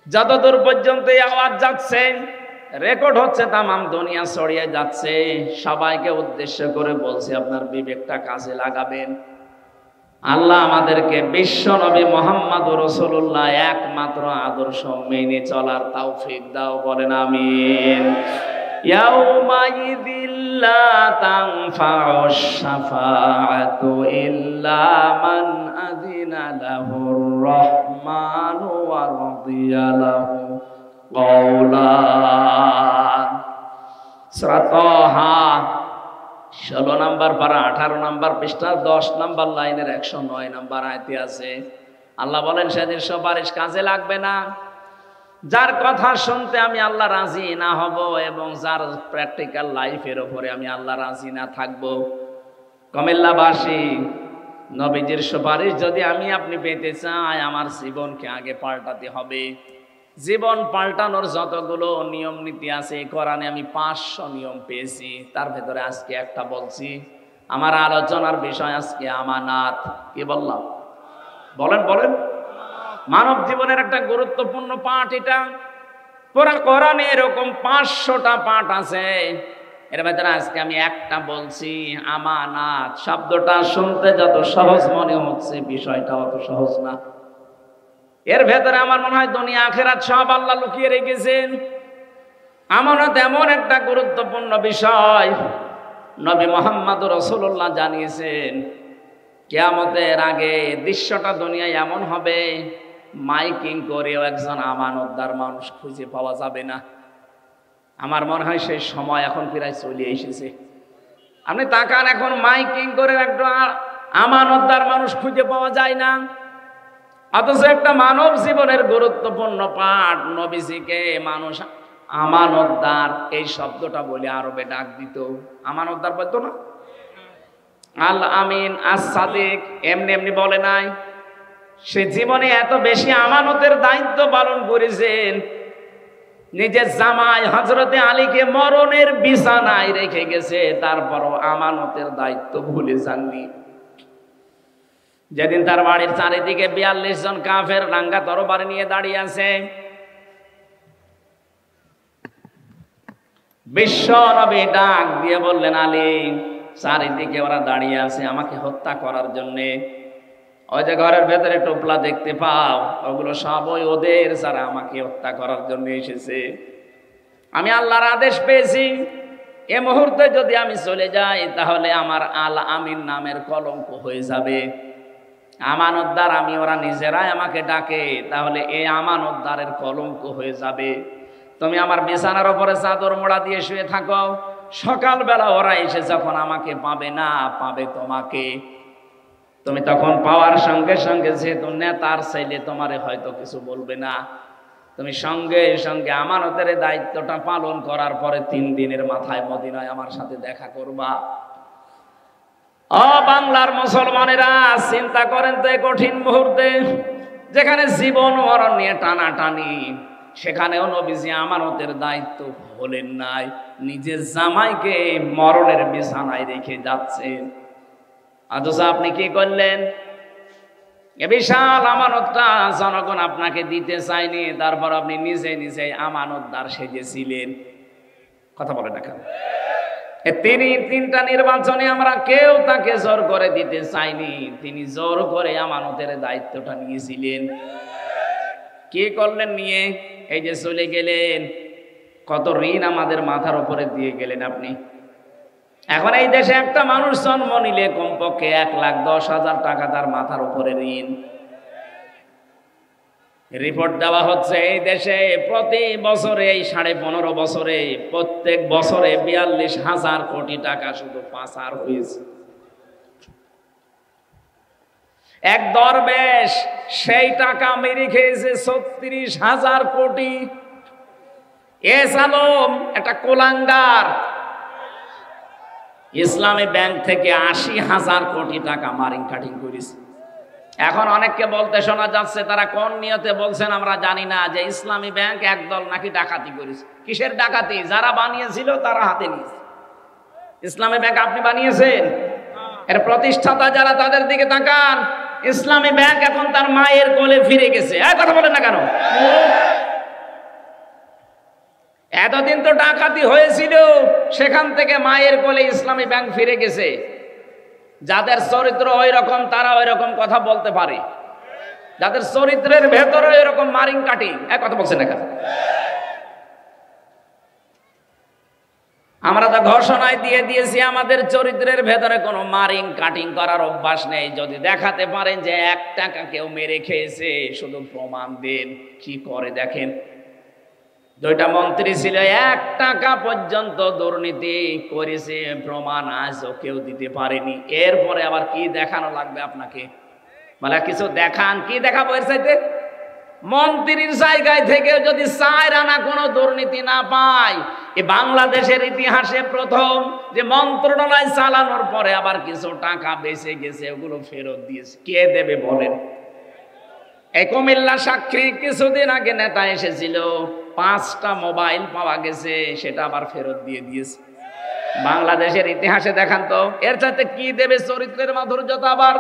যতদূর পর্যন্ত এই আওয়াজ যাচ্ছে, রেকর্ড হচ্ছে, তামাম দুনিয়া ছড়িয়ে যাচ্ছে, সবাইকে উদ্দেশ্য করে বলছি আপনার বিবেকটা কাজে লাগাবেন। আল্লাহ আমাদেরকে বিশ্ব নবী মুহাম্মদুর রাসূলুল্লাহ একমাত্র আদর্শ মেনে চলার তৌফিক দাও, বলেন আমিন। ইয়াউমাইযিল লা তানফাউশ শাফাআতু ইল্লা মান আযিনা লাহুর রাহমানু ওয়া রাদিয়া লাহু কওলা। সূরা তাহা 16 নম্বর পারা 18 নম্বর পৃষ্ঠা 10 নম্বর লাইনের 109 নম্বর আয়াতে আছে। আল্লাহ বলেন সেদিন সুপারিশ কাজে লাগবে না, যার কথা শুনতে আমি আল্লাহ রাজি না হব এবং যার প্র্যাকটিক্যাল লাইফের উপরে আমি আল্লাহ রাজি না থাকব। কুমিল্লাবাসী, নবীজির সুপারিশ যদি আমি আপনি পেতে চাই, আমার জীবনকে আগে পাল্টাতে হবে। জীবন পাল্টানোর যতগুলো নিয়ম নীতি আছে কোরআনে আমি 500 নিয়ম পেয়েছি, তার ভেতরে আজকে একটা বলছি। আমার আলোচনার বিষয় আজকে আমানাত। কি বললাম? বলেন বলেন। মানব জীবনের একটা গুরুত্বপূর্ণ পাঠ এটা। পুরা কোরআনে এরকম 500টা পাঠ আছে, এর ভেতরে আজকে আমি একটা বলছি, আমানাত। শব্দটা শুনতে যত সহজ মনে হচ্ছে, বিষয়টা অত সহজ না। এর ভেতরে আমার মনে হয় দুনিয়া আখিরাত সব আল্লাহ লুকিয়ে রেখেছেন। আমানত এমন একটা গুরুত্বপূর্ণ বিষয়, নবী মুহাম্মদুর রাসূলুল্লাহ জানিয়েছেন কিয়ামতের আগে দৃশ্যটা দুনিয়ায় এমন হবে, মাইকিং করেও একজন আমানতদার মানুষ খুঁজে পাওয়া যাবে না। আমার মনে হয় সেই সময় এখন প্রায় চলে এসেছে। আপনি তাকান, এখন মাইকিং করে একটা আমানতদার মানুষ খুঁজে পাওয়া যায় না। অথচ একটা মানব জীবনের গুরুত্বপূর্ণ পাঠ, নবীজিকে মানুষ আমানতদার এই শব্দটা বলে আরবে ডাক দিত। আমানতদার বলতো না, আল আমিন, আস সাদিক, এমনি এমনি বলে নাই। সে জীবনে এত বেশি আমানতের দায়িত্ব পালন করেছেন, নিজের জামাই হযরতে আলীকে মরণের বিছানায় রেখে গেছে, তারপরও আমানতের দায়িত্ব ভুলে যাননি। যেদিন তার বাড়ির চারিদিকে ৪২ জন কাফের রাঙ্গা তরবারি নিয়ে দাঁড়িয়ে আছে, বিশ্ব নবী ডাক দিয়ে বললেন, আলী, চারিদিকে ওরা দাঁড়িয়ে আছে আমাকে হত্যা করার জন্যে। ওই যে ঘরের ভেতরে টোপলা দেখতে পাও, ওগুলো সবই ওদের, যারা আমাকে হত্যা করার জন্য এসেছে। আমি আল্লাহর আদেশ পেয়েছি, এ মুহূর্তে যদি আমি চলে যাই তাহলে আমার আল আমিন নামের কলঙ্ক হয়ে যাবে। আমানতদার আমি, ওরা নিজেরাই আমাকে ডাকে, তাহলে এই আমানতদারের কলঙ্ক হয়ে যাবে। তুমি আমার বিছানার উপরে চাদর মোড়া দিয়ে শুয়ে থাকো, সকালবেলা ওরা এসে যখন আমাকে পাবে না, পাবে তোমাকে। তুমি তখন পাওয়ার সঙ্গে সঙ্গে, যেহেতু নেতার ছেলে, তোমারে হয়তো কিছু বলবে না। তুমি সঙ্গে সঙ্গে আমানতের দায়িত্বটা পালন করার পরে ৩ দিনের মাথায় মদিনায় আমার সাথে দেখা করবা। ও বাংলার মুসলমানেরা, চিন্তা করেন তো, এই কঠিন মুহূর্তে যেখানে জীবন মরণ নিয়ে টানাটানি, সেখানেও নবীজি আমানতের দায়িত্ব ভুলেন নাই। নিজের জামাইকে মরণের বিছানায় রেখে যাচ্ছেন, অথচ আপনি কি করলেন? এ বিশাল আমানতটা জনগণ আপনাকে দিতে চায়নি, তারপর আপনি নিজে নিজে আমানতদার সেজেছিলেন। কথা বলে না কেন? তিনি 3টা নির্বাচনে আমরা কেউ তাকে জোর করে দিতে চাইনি, তিনি জোর করে আমানতের দায়িত্বটা নিয়েছিলেন। কি করলেন নিয়ে? এই যে চলে গেলেন, কত ঋণ আমাদের মাথার উপরে দিয়ে গেলেন আপনি। এখন এই দেশে একটা মানুষ জন্ম নিলে কমপক্ষে 1,10,000 টাকা তার মাথার উপরে ঋণ। রিপোর্ট দেওয়া হচ্ছে এই দেশে প্রতি বছরে, এই 15.5 বছরে, প্রত্যেক বছরে 42,000 কোটি টাকা শুধু পাচার হয়েছে। এক দরবেশ সেই টাকা মেরে খেয়েছে 36,000 কোটি। এস আলম একটা কোলাঙ্গার ইসলামী ব্যাংক থেকে 80,000 কোটি টাকা মারিং কাটিং করেছে। এখন অনেককে বলতে শোনা যাচ্ছে, তারা কোন নিয়তে বলছেন আমরা জানি না, যে ইসলামী ব্যাংক একদল নাকি ডাকাতি করেছে। কিসের ডাকাতি? যারা বানিয়েছিল তারা হাতে নিয়েছে। ইসলামী ব্যাংক আপনি বানিয়েছেন, এর প্রতিষ্ঠাতা যারা, তাদের দিকে তাকান। ইসলামী ব্যাংক এখন তার মায়ের কোলে ফিরে গেছে। কথা বলেন না কেন? এতদিন তো ডাকাতি হয়েছিল, সেখান থেকে মায়ের কোলে ইসলামী ব্যাংক ফিরে গেছে। যাদের চরিত্র ওই রকম, তারা ওই রকম কথা বলতে পারে। যাদের চরিত্রের ভেতরে ওই রকম মারিং কাটিং, কথা বলছেন না কেন? আমরা তো ঘোষণায় দিয়ে দিয়েছি আমাদের চরিত্রের ভেতরে কোনো মারিং কাটিং করার অভ্যাস নেই। যদি দেখাতে পারেন যে 1 টাকা কেউ মেরে খেয়েছে, শুধু প্রমাণ দেন। কি করে দেখেন। 2টা মন্ত্রী ছিল, 1 টাকা পর্যন্ত দুর্নীতি করেছে, প্রমাণ আজও কেউ দিতে পারেনি। এরপরে আবার কি দেখানো লাগবে আপনাকে? বলে কিছু দেখান। কি দেখাবো এর চাইতে? মন্ত্রীর জায়গায় থেকে যদি 4 আনা কোনো দুর্নীতি না পায়, এই বাংলাদেশের ইতিহাসে প্রথম যে মন্ত্রণালয় চালানোর পরে আবার কিছু টাকা বেঁচে গেছে, ওগুলো ফেরত দিয়েছে। কে দেবে বলেন? এই কুমিল্লা সাক্ষী কিছুদিন আগে নেতা এসেছিল, 5টা মোবাইল পাওয়া গেছে, সেটা আবার ফেরত দিয়ে দিয়েছে। বাংলাদেশের ইতিহাসে দেখান তো, এর চাইতে কি দেবে চরিত্রের মাধুর্যতা? আবার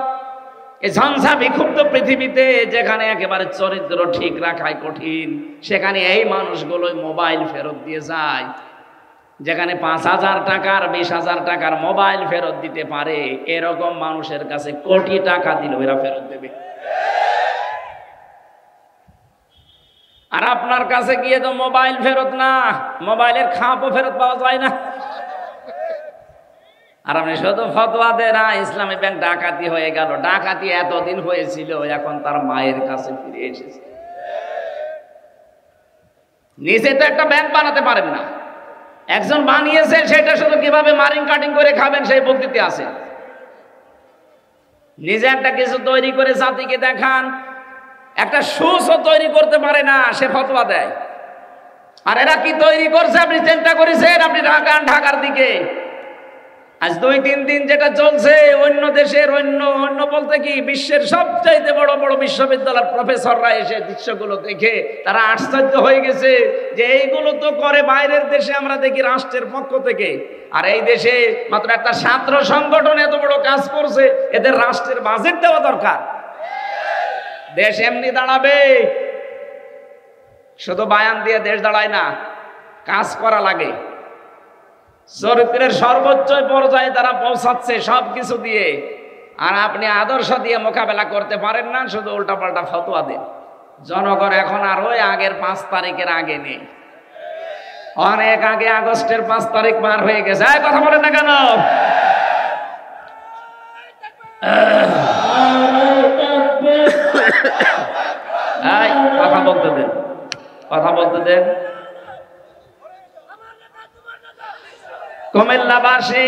এই ঝঞ্ঝা বিক্ষুব্ধ পৃথিবীতে, যেখানে একেবারে চরিত্র ঠিক রাখাই কঠিন, সেখানে এই মানুষগুলো মোবাইল ফেরত দিয়ে যায়। যেখানে 5,000 টাকার 20,000 টাকার মোবাইল ফেরত দিতে পারে, এরকম মানুষের কাছে কোটি টাকা দিল, এরা ফেরত দেবে। আর আপনার কাছে গিয়ে তো মোবাইল ফেরত না, মোবাইলের খাপও ফেরত পাওয়া যায় না। আর আপনি শুধু ফতোয়া দেন না, ইসলামী ব্যাংক ডাকাতি হয়ে গেল। ডাকাতি এতদিন হয়েছিল, এখন তার মায়ের কাছে ফিরে এসেছে। নিজে তো একটা ব্যাংক বানাতে পারেন না, একজন বানিয়েছে, সেটা শুধু কিভাবে মারিং কাটিং করে খাবেন সেই পদ্ধতি আছে। নিজে একটা কিছু তৈরি করে জাতিকে দেখান, একটা সুসও তৈরি করতে পারে না, সে ফতোয়া দেয়। আর এরা কি তৈরি করছে আপনি চিন্তা করেছেন? আপনি ঢাকার দিকে আজ 2-3 দিন যেটা চলছে, অন্য দেশের অন্য বলতে কি বিশ্বের সবচাইতে বড় বড় বিশ্ববিদ্যালয়ের প্রফেসররা এসে দৃশ্যগুলো দেখে তারা আশ্চর্য হয়ে গেছে যে এইগুলো তো করে বাইরের দেশে, আমরা দেখি রাষ্ট্রের পক্ষ থেকে, আর এই দেশে মাত্র একটা ছাত্র সংগঠন এত বড় কাজ করছে। এদের রাষ্ট্রের বাজেট দেওয়া দরকার। দেশ এমনি দাঁড়াবে, শুধু বায়ান দিয়ে দেশ দাঁড়ায় না, কাজ করা লাগে। চরিত্রের সর্বোচ্চ পর্যায়ে তারা পৌঁছাচ্ছে সবকিছু দিয়ে, আর আপনি আদর্শ দিয়ে মোকাবেলা করতে পারেন না, শুধু উল্টাপাল্টা ফতোয়া দেন। জনগণ এখন আর ওই আগের 5 তারিখের আগে নেই, অনেক আগে আগস্টের 5 তারিখ পার হয়ে গেছে। কথা বলেন না কেন? কথা বলতে দেন, কথা বলতে দেন। কুমিল্লাবাসী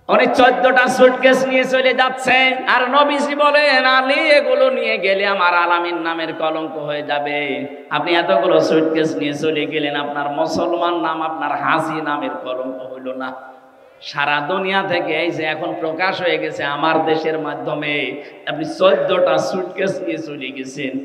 উনি 14টা সুটকেস নিয়ে চলে যাচ্ছে, আর নবীজি বলেন আলী এগুলো নিয়ে গেলে আমার আলামিন নামের কলঙ্ক হয়ে যাবে। আপনি এতগুলো সুটকেস নিয়ে চলে গেলেন, আপনার মুসলমান নাম আপনার হাসি নামের কলঙ্ক হইল না? সারা দুনিয়া থেকে এই যে এখন প্রকাশ হয়ে গেছে আমার দেশের মাধ্যমে, আপনি 14টা সুটকেস নিয়ে চলে গেছেন।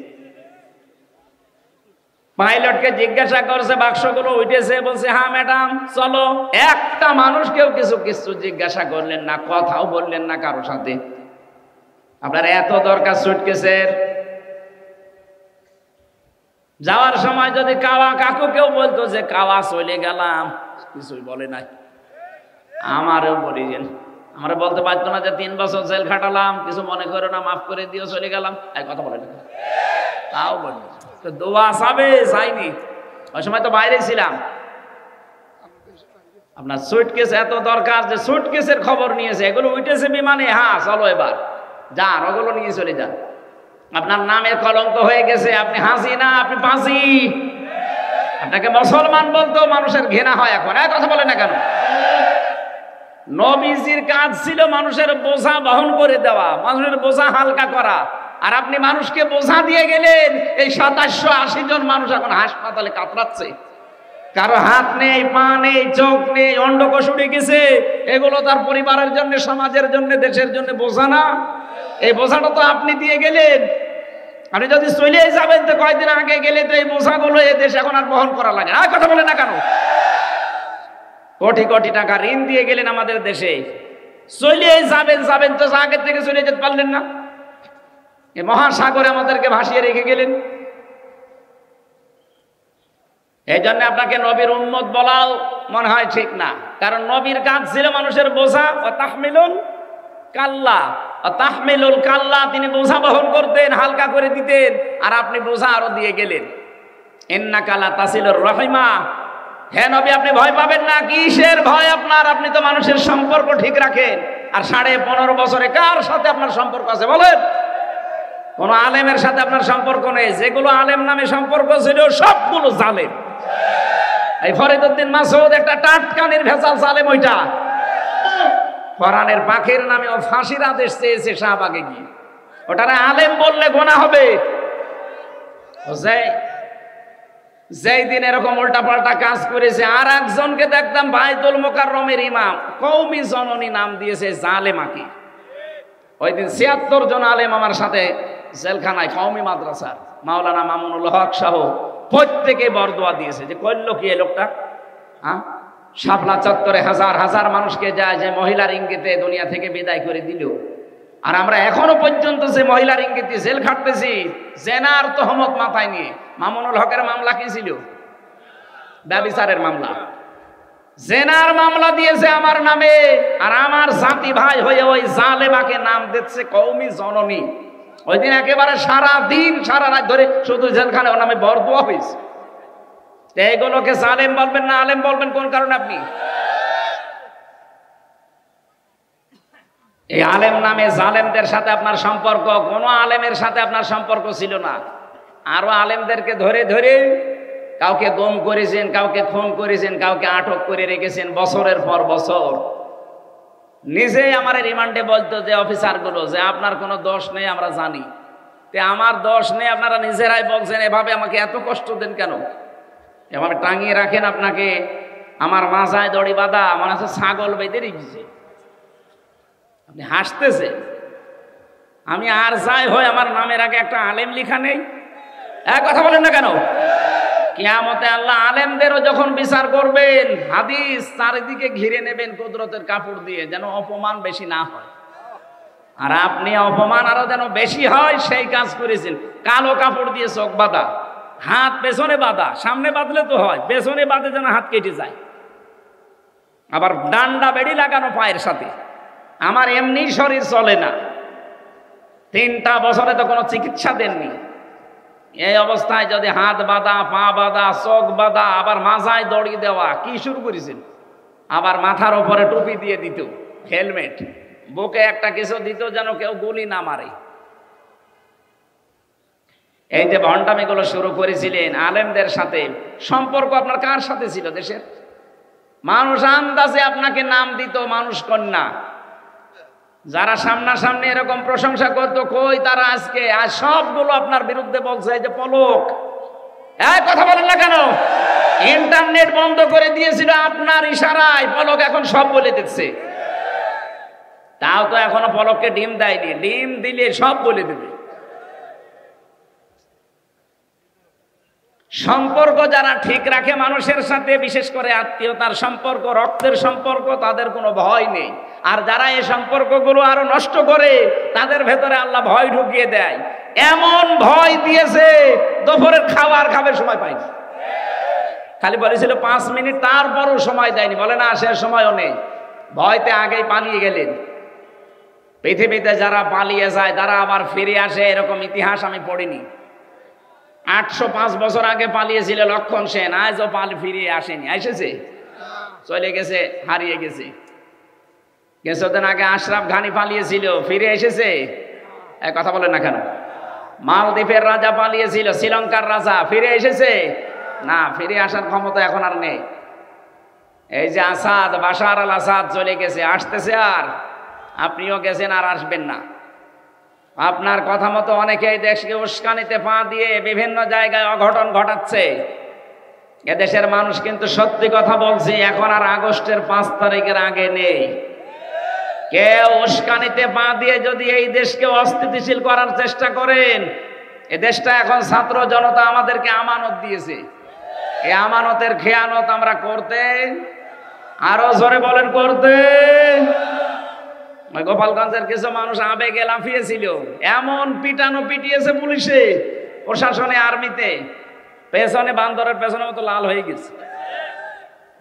পাইলটকে জিজ্ঞাসা করছে বাক্সগুলো উঠেছে, বলছে হ্যাঁ ম্যাডাম চলো। একটা মানুষকেও কিছু জিজ্ঞাসা করলেন না, কথাও বললেন না কারোর সাথে। আপনার এত দরকার সুটকেসের? যাওয়ার সময় যদি কাকু কেউ বলতো যে কাওয়া চলে গেলাম, কিছুই বলে নাই। আমারও বলিলেন, আমরা বলতে পারতো না যে 3 বছর জেল খাটালাম, কিছু মনে করো না, মাফ করে দিও, চলে গেলাম? এক কথা বলে না, তাও বলি দোয়া চাবে চাইনি। ওই সময় তো বাইরে ছিলাম। আপনার সুটকেস এত দরকার যে সুটকেসের খবর নিয়েছে, এগুলো উঠেছে বিমানে, হ্যাঁ চলো এবার যান, ওগুলো নিয়ে চলে যান। আপনার নামের কলঙ্ক হয়ে গেছে, আপনি হাসি না, আপনি পাঁচি। আপনাকে মুসলমান বলতো মানুষের ঘৃণা হয় এখন। এক কথা বলে না কেন? নবীজির কাজ ছিল মানুষের বোঝা বহন করে দেওয়া, মানুষের বোঝা হালকা করা, আর আপনি মানুষকে বোঝা দিয়ে গেলেন। এই 2780 জন মানুষ এখন হাসপাতালে কাতরাচ্ছে, কারো হাত নেই, পা নেই, চোখ নেই, অন্ডকোষ উড়ে গেছে। এগুলো তার পরিবারের জন্য, সমাজের জন্য, দেশের জন্য বোঝা না? এই বোঝাটা তো আপনি দিয়ে গেলেন। আপনি যদি চলে যাবেন তো কয়েকদিন আগে গেলে তো এই বোঝাগুলো এ দেশ এখন আর বহন করা লাগে না। কথা বলে না কেন? কোটি কোটি টাকা ঋণ দিয়ে গেলেন আমাদের দেশে, চলে যাবেন তো আগে থেকে চলে যেতে পারলেন না? এই মহাসাগরে আমাদেরকে ভাসিয়ে রেখে গেলেন। এই জন্য আপনাকে নবীর উম্মত বলাও মনে হয় ঠিক না, কারণ নবীর কাজ ছিল মানুষের বোঝা। ও তাহমিলুল কাল্লা, ও তাহমিলুল কাল্লা, তিনি বোঝা বহন করতেন, হালকা করে দিতেন, আর আপনি বোঝা আরো দিয়ে গেলেন। ইন্নাকা লা তাসিলুর রহিমা, হে নবী আপনি ভয় পাবেন না। কিসের ভয় আপনার? আপনি তো মানুষের সম্পর্ক ঠিক রাখেন। আর 15.5 বছরে কার সাথে আপনার সম্পর্ক আছে বলেন? কোন আলেমের সাথে আপনার সম্পর্ক নেই। যেগুলো আলেম নামে সম্পর্ক ছিল সবগুলো জালেম। এই ফরিদউদ্দিন মাসউদ একটা টাটকা নির্ভেজাল জালেম। ওইটা কোরআনের পাখির নামে ও ফাঁসির আদেশ চেয়েছে শাহবাগে গিয়ে, ওটারে আলেম বললে গোনা হবে। যেই দিন এরকম উল্টাপাল্টা কাজ করেছে, আর একজনকে দেখতাম বাইতুল মোকাররমের ইমাম, কওমি জননী নাম দিয়েছে জালেমাকে। ওই দিন 76 জন আলেম আমার সাথে জেলখানায়, কওমি মাদ্রাসার মাওলানা মামুনুল হক সহ প্রত্যেকে বরদোয়া দিয়েছে যে করলো কি এই লোকটা। হ্যাঁ, শাপলা চত্বরে হাজার হাজার মানুষকে যায় যে মহিলার ইঙ্গিতে দুনিয়া থেকে বিদায় করে দিল, আর আমরা এখনো পর্যন্ত যে মহিলার ইঙ্গিতে জেল খাটতেছি জেনার তহমত মাথায় নিয়ে। মামুনুল হকের মামলা কি ছিল? ব্যভিচারের মামলা। জেনার মামলা দিয়েছে আমার নামে, আর আমার জাতি ভাই হয়ে ওই জালেমাকে নাম দিচ্ছে কওমি জননী। ওই দিন একেবারে সারা দিন সারা রাত ধরে শুধু জেলখানে ওর নামে বরদোয়া হয়েছে। এইগুলোকে জালেম বলবেন না আলেম বলবেন কোন কারণে? আপনি এই আলেম নামে জালেমদের সাথে আপনার সম্পর্ক, কোনো আলেমের সাথে আপনার সম্পর্ক ছিল না। আরো আলেমদেরকে ধরে ধরে কাউকে গুম করেছেন, কাউকে খুন করেছেন, কাউকে আটক করে রেখেছেন বছরের পর বছর। নিজেই আমার রিমান্ডে বলতো যে অফিসারগুলো যে আপনার কোনো দোষ নেই, আমরা জানি, তে আমার দোষ নেই, আপনারা নিজেরাই বলছেন, এভাবে আমাকে এত কষ্ট দেন কেন? এভাবে টাঙিয়ে রাখেন আপনাকে, আমার মাথায় দড়ি বাঁধা, আমার কাছে ছাগল বেঁধে রেখেছে। আপনি হাসতেছেন, আমি আর যাই হয় আমার নামের আগে একটা আলেম লিখা নেই। এক কথা বলেন না কেন? কিয়ামতে আল্লাহ আলেমদেরও যখন বিচার করবেন, হাদিস চারিদিকে ঘিরে নেবেন কুদরতের কাপড় দিয়ে, যেন অপমান বেশি না হয়। আর আপনি অপমান আরো যেন বেশি হয় সেই কাজ করেছেন। কালো কাপড় দিয়ে চোখ বাঁধা, হাত পেছনে বাঁধা, সামনে বাঁধলে তো হয়, পেছনে বাঁধে যেন হাত কেটে যায়। আবার ডান্ডা বেড়ি লাগানো পায়ের সাথে। আমার এমনি শরীর চলে না, 3টা বছরে তো কোনো চিকিৎসা দেননি। এই অবস্থায় যদি হাত বাঁধা, পা বাঁধা, চোখ বাঁধা, আবার মাথায় দড়ি দেওয়া, কি শুরু করেছেন? আবার মাথার উপরে টুপি দিয়ে দিত, হেলমেট, বুকে একটা কিছু দিত যেন কেউ গুলি না মারে। এই যে ভণ্ডামিগুলো শুরু করেছিলেন আলেমদের সাথে, সম্পর্ক আপনার কার সাথে ছিল? দেশের মানুষ আন্দাজে আপনাকে নাম দিত মানুষ কন্যা। যারা সামনাসামনি এরকম প্রশংসা করতো, কই তারা আজকে? আজ সবগুলো আপনার বিরুদ্ধে বলছে। এই যে পলক, এক কথা বলেন না কেন? ইন্টারনেট বন্ধ করে দিয়েছিল আপনার ইশারায়, পলক এখন সব বলে দিচ্ছে। তাও তো এখনো পলককে ডিম দেয়নি, ডিম দিলে সব বলে দেবে। সম্পর্ক যারা ঠিক রাখে মানুষের সাথে, বিশেষ করে আত্মীয়তার সম্পর্ক, রক্তের সম্পর্ক, তাদের কোনো ভয় নেই। আর যারা এই সম্পর্কগুলো আরো নষ্ট করে, তাদের ভেতরে আল্লাহ ভয় ঢুকিয়ে দেয়। এমন ভয় দিয়েছে দুপুরের খাবার খাবে সময় পায়নি। খালি বলেছিল 5 মিনিট, তারপরও সময় দেয়নি। বলে না শেষ সময়ও নেই, ভয়তে আগেই পালিয়ে গেলেন। পৃথিবীতে যারা পালিয়ে যায় তারা আবার ফিরে আসে, এরকম ইতিহাস আমি পড়িনি। 805 বছর আগে পালিয়েছিল লক্ষণ সেন, আজও ফিরে আসেনি। এসেছে, চলে গেছে, হারিয়ে গেছে। কিছুদিন আগে আশরাফ ঘানি পালিয়েছিল, ফিরে এসেছে? এক কথা বলেন না কেন? মালদ্বীপের রাজা পালিয়েছিল, শ্রীলঙ্কার রাজা, ফিরে এসেছে? না, ফিরে আসার ক্ষমতা এখন আর নেই। এই যে আসাদ, বাশার আল আসাদ চলে গেছে, আসতেছে আর, আপনিও গেছেন আর আসবেন না। আপনার কথা মতো অনেকেই দেশকে উস্কানিতে পা দিয়ে বিভিন্ন জায়গায় অঘটন ঘটাচ্ছে। এদেশের মানুষ কিন্তু সত্যি কথা বলছি, এখন আর আগস্টের 5 তারিখের আগে নেই। কেউ উস্কানিতে পা দিয়ে যদি এই দেশকে অস্থিতিশীল করার চেষ্টা করেন, এ দেশটা এখন ছাত্র জনতা আমাদেরকে আমানত দিয়েছে। এই আমানতের খেয়ানত আমরা করতে, আরো জোরে বলেন করতে। গোপালগঞ্জের কিছু মানুষ আবেগে লাফিয়েছিল, এমন পিটানো পিটিয়েছে পুলিশে, প্রশাসনে, আর্মিতে, পেছনে বান্দরের পেছনের মতো লাল হয়ে গেছে।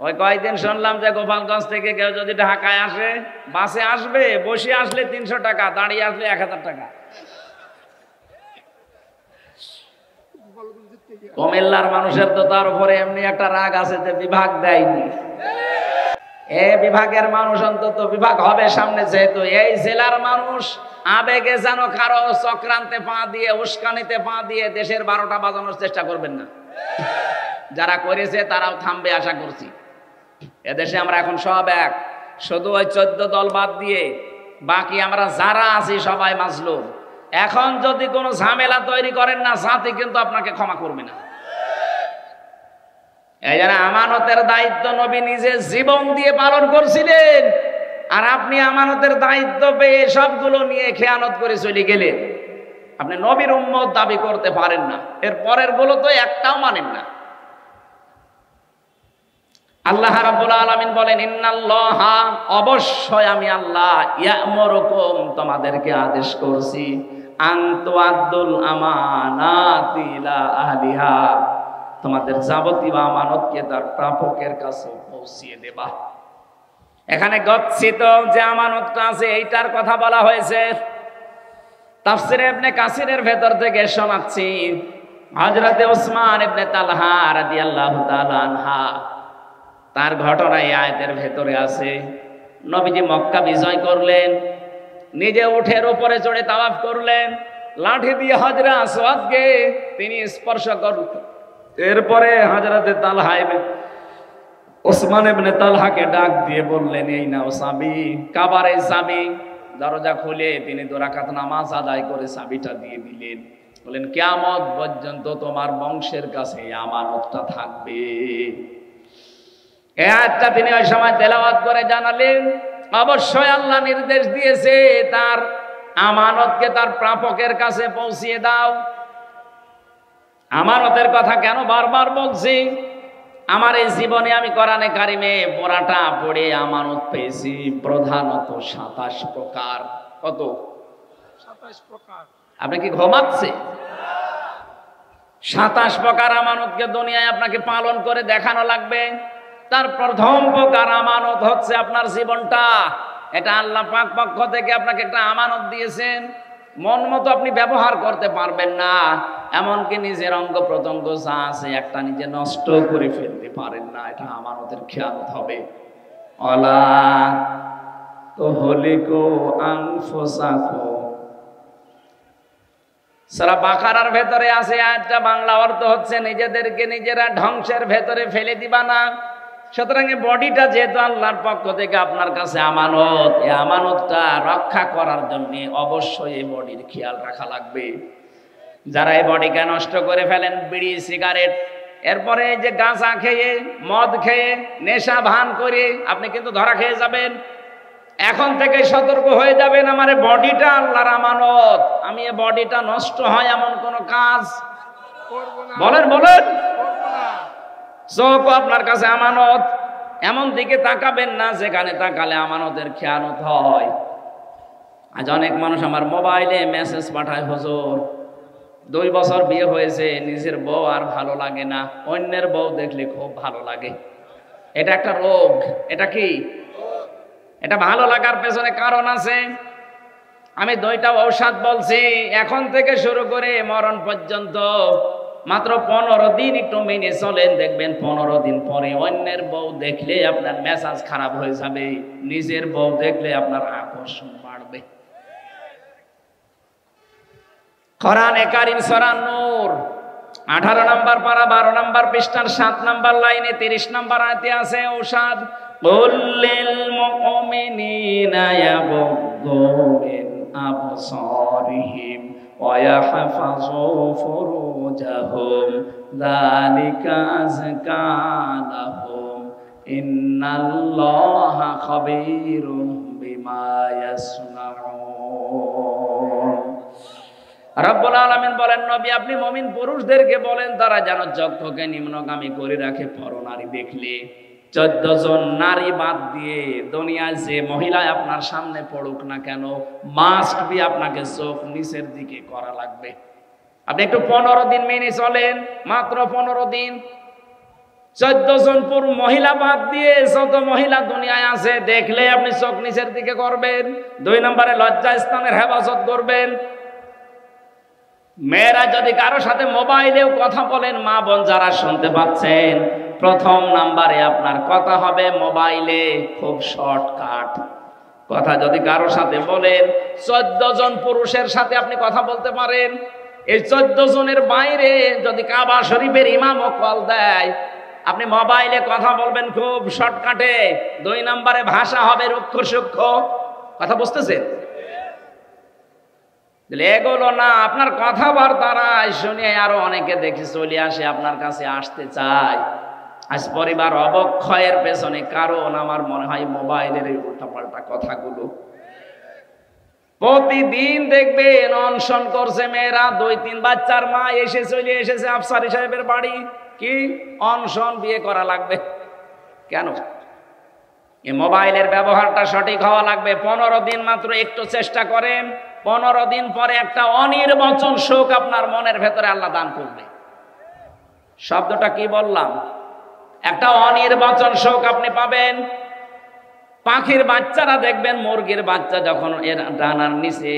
ওই কয়েকদিন শুনলাম যে গোপালগঞ্জ থেকে কেউ যদি ঢাকায় আসে, বাসে আসবে, বসে আসলে 300 টাকা, দাঁড়িয়ে আসলে 1000 টাকা। কুমিল্লার মানুষের তো তার উপরে এমনি একটা রাগ আছে যে বিভাগ দেয়নি। এ বিভাগের মানুষ অন্তত বিভাগ হবে সামনে, যেহেতু এই জেলার মানুষ আবেগে যেন কারো চক্রান্তে পা দিয়ে, উস্কানিতে পা দিয়ে দেশের 12টা বাজানোর চেষ্টা করবেন না। যারা করেছে তারাও থামবে আশা করছি। এদেশে আমরা এখন সব এক, শুধু ওই 14 দল বাদ দিয়ে বাকি আমরা যারা আছি সবাই মাজলুম। এখন যদি কোনো ঝামেলা তৈরি করেন না, জাতি কিন্তু আপনাকে ক্ষমা করবে না। এই জন্য আমানতের দায়িত্ব নবী নিজে জীবন দিয়ে পালন করছিলেন, আর আপনি আমানতের দায়িত্ব পেয়ে সবগুলো নিয়ে খেয়ানত করে চলে গেলেন। আপনি নবীর উম্মত দাবি করতে পারেন না, এর পরের গুলো তো একটাও মানেন না। আল্লাহ রাব্বুল আলামিন বলেন, ইন্নাল্লাহা, অবশ্যই আমি আল্লাহ, ইয়া'মুরুকুম, তোমাদেরকে আদেশ করছি, আন তুআদ্দুল আমানাতি ইলা আহলিহা, তোমাদের যাবতীয় আমানতকে তার প্রাপকের কাছে পৌঁছিয়ে দেবা। এখানে গচ্ছিত যে আমানতটা আছে এইটার কথা বলা হয়েছে। তাফসীরে ইবনে কাসিরের ভেতর থেকে শোনাচ্ছি, হযরতে ওসমান ইবনে তালহা রাদিয়াল্লাহু তাআলা আনহা, তার ঘটনা এই আয়াতের ভেতরে আছে। নবীজি মক্কা বিজয় করলেন, নিজে উঠের উপরে চড়ে তাওয়াফ করলেন, লাঠি দিয়ে হাজরা আসওয়াদকে তিনি স্পর্শ করলেন। এরপরে হযরতে তালহা ওসমান ইবনে তালহাকে ডাক দিয়ে বললেন, এই নাও চাবি, কাবার এই চাবি। দরজা খুলে তিনি 2 রাকাত নামাজ আদায় করে চাবিটা দিয়ে দিলেন। বললেন, কিয়ামত পর্যন্ত তোমার বংশের কাছে এই আমানতটা থাকবে। এই আয়াতটা তিনি ওই সময় তেলাওয়াত করে জানালেন, অবশ্যই আল্লাহ নির্দেশ দিয়েছে তার আমানতকে তার প্রাপকের কাছে পৌঁছিয়ে দাও। আমানতের কথা কেন বারবার বলছি? আমার এই জীবনে আমি কোরআনে কারিমে পড়াটা পড়ে আমানত পেয়েছি প্রধানত 27 প্রকার। কত? 27 প্রকার। আপনি কি ঘুমাচ্ছে? 27 প্রকার আমানতকে দুনিয়ায় আপনাকে পালন করে দেখানো লাগবে। তার প্রথম প্রকার আমানত হচ্ছে আপনার জীবনটা। এটা আল্লাহ পাক পক্ষ থেকে আপনাকে একটা আমানত দিয়েছেন, মন মতো আপনি ব্যবহার করতে পারবেন না। এমনকি নিজের অঙ্গ প্রত্যঙ্গ যা আছে একটা নিজে নষ্ট করে ফেলতে পারেন না। এটা আমানতের খেয়ানত হবে। অলা তুহলিকু আনফুসাকুম। সূরা বাকারার ভেতরে আছে আয়াতটা, বাংলা অর্থ হচ্ছে নিজেদেরকে নিজেরা ধ্বংসের ভেতরে ফেলে দিবা না। সুতরাং এই বডিটা যেহেতু আল্লাহর পক্ষ থেকে আপনার কাছে আমানত, এই আমানতটা রক্ষা করার জন্য অবশ্যই এই বডির খেয়াল রাখা লাগবে। যারা এই বডিকে নষ্ট করে ফেলেন, বিড়ি সিগারেট, এরপরে যে গাঁজা খেয়ে মদ খেয়ে নেশা ভান করে আপনি কিন্তু ধরা খেয়ে যাবেন। এখন থেকে সতর্ক হয়ে যাবেন, আমার এই বডিটা আল্লাহর আমানত, আমি এই বডিটা নষ্ট হয় এমন কোন কাজ করব না। বলেন বলেন। চোখ আপনার কাছে আমানত, এমন দিকে তাকাবেন না যেখানে তাকালে আমানতের খেয়ানত হয়। আজ অনেক মানুষ আমার মোবাইলে মেসেজ পাঠায়, হুজুর 2 বছর বিয়ে হয়েছে, নিজের বউ আর ভালো লাগে না, অন্যের বউ দেখলে খুব ভালো লাগে। এটা একটা রোগ। এটা কি? এটা ভালো লাগার পেছনে কারণ আছে। আমি 2টা ঔষধ বলছি, এখন থেকে শুরু করে মরণ পর্যন্ত মাত্র 15 দিন একটু মেনে চলেন, দেখবেন 15 দিন পরে অন্যের বউ দেখলে আপনার মেজাজ খারাপ হয়ে যাবে, নিজের বউ দেখলে আপনার আকর্ষণ বাড়বে। কোরআনে কারীম সূরা নূর 18 নম্বর পারা 12 নম্বর পৃষ্ঠার 7 নম্বর লাইনে 30 নম্বর আয়াতে আছে ঔষধ। কুল্লিল মুমিনিনা ইয়াগুদ্দু মিন আবসারিহিম ওয়া ইয়াহফাযু ফুরুজাহুম যালিকা আযকা লাহুম ইন্নাল্লাহা খাবীরুম বিমা ইয়াসনাউন। রব্বুল আলামিন বলেন, নবী আপনি মুমিন পুরুষদেরকে বলেন তারা যেন চক্ষুকে নিম্নগামী করে রাখে। পরনারী দেখলে 14 জন নারী বাদ দিয়ে দুনিয়ায় যে মহিলা আপনার সামনে পড়ুক না কেন, মাস্ট বি আপনাকে চোখ নিচের দিকে করা লাগবে। আপনি একটু 15 দিন মেনে চলেন, মাত্র 15 দিন। 14 জন পুরুষ মহিলা বাদ দিয়ে যত মহিলা দুনিয়ায় আছে দেখলে আপনি চোখ নিচের দিকে করবেন। 2 নম্বরে লজ্জা স্থানের হেফাজত করবেন। মেয়েরা যদি কারো সাথে মোবাইলেও কথা বলেন, মা বোন যারা শুনতে পাচ্ছেন, প্রথম নাম্বারে আপনার কথা হবে মোবাইলে খুব শর্টকাট কথা। যদি কারো সাথে বলেন, 14 জন পুরুষের সাথে আপনি কথা বলতে পারেন, এই 14 জনের বাইরে যদি কাবা শরীফের ইমামও কল দেয়, আপনি মোবাইলে কথা বলবেন খুব শর্টকাটে। 2 নম্বরে ভাষা হবে রুক্ষ সূক্ষ্ম। কথা বুঝতেছেন? এগুলো না, আপনার কথাবার্তারা শুনে আরো অনেকে দেখে চলে আসে, আপনার কাছে আসতে চায়। আজ পরিবার অবক্ষয়ের পেছনে কারণ আমার মনে হয় মোবাইলের এই উল্টাপাল্টা কথাগুলো। প্রতিদিন দেখবেন অনশন করছে মেয়েরা, 2-3 বাচ্চার মা এসে চলে এসেছে আফসারি সাহেবের বাড়ি। কি অনশন? বিয়ে করা লাগবে। কেন? এই মোবাইলের ব্যবহারটা সঠিক হওয়া লাগবে। 15 দিন মাত্র একটু চেষ্টা করেন, 15 দিন পরে একটা অনির্বচন সুখ আপনার মনের ভেতরে আল্লাহ দান করবে। শব্দটা কি বললাম? একটা অনির্বচন সুখ আপনি পাবেন। পাখির বাচ্চারা দেখবেন, মুরগির বাচ্চা যখন এর ডানার নিচে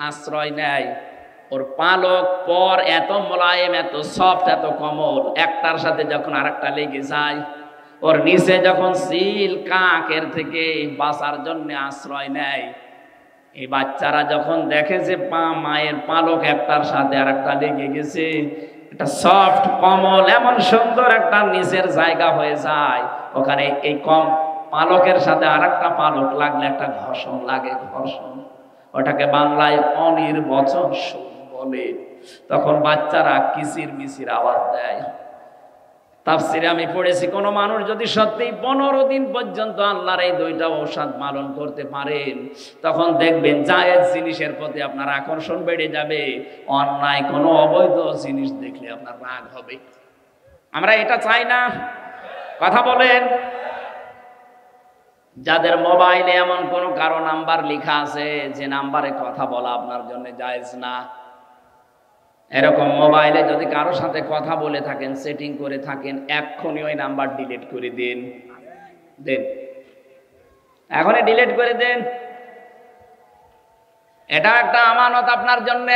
আশ্রয় নেয়, ওর পালক পর এত মোলায়েম, এত সফট, এত কোমল, একটার সাথে যখন আরেকটা লেগে যায়, ওর নিচে যখন চিল কাকের থেকে বাঁচার জন্য আশ্রয় নেয়, এই বাচ্চারা যখন দেখে যে মায়ের পালক একটার সাথে আর একটা লেগে গেছে, একটা সফট কমল এমন সুন্দর একটা নিচের জায়গা হয়ে যায়, ওখানে এই কম পালকের সাথে আর একটা পালক লাগলে একটা ঘর্ষণ লাগে, ঘর্ষণ, ওটাকে বাংলায় অনির্বচন সুখ বলে। তখন বাচ্চারা কিচির মিচির আওয়াজ দেয়। তাফসিরে আমি পড়েছি, কোন মানুষ যদি সত্যি 15 দিন পর্যন্ত আল্লাহর এই দুইটা ঔষধ পালন করতে পারেন, তখন দেখবেন জায়েজ জিনিসের প্রতি আপনার আকর্ষণ বেড়ে যাবে, অন্যায় কোনো অবৈধ জিনিস দেখলে আপনার রাগ হবে। আমরা এটা চাই না? কথা বলেন। যাদের মোবাইলে এমন কোন কারো নাম্বার লেখা আছে যে নাম্বারে কথা বলা আপনার জন্য জায়েজ না, এরকম মোবাইলে যদি কারো সাথে কথা বলে থাকেন, সেটিং করে থাকেন, এক্ষুনি ওই নাম্বার ডিলিট করে দিন, এখনই ডিলিট করে দেন। এটা একটা আমানত আপনার জন্য,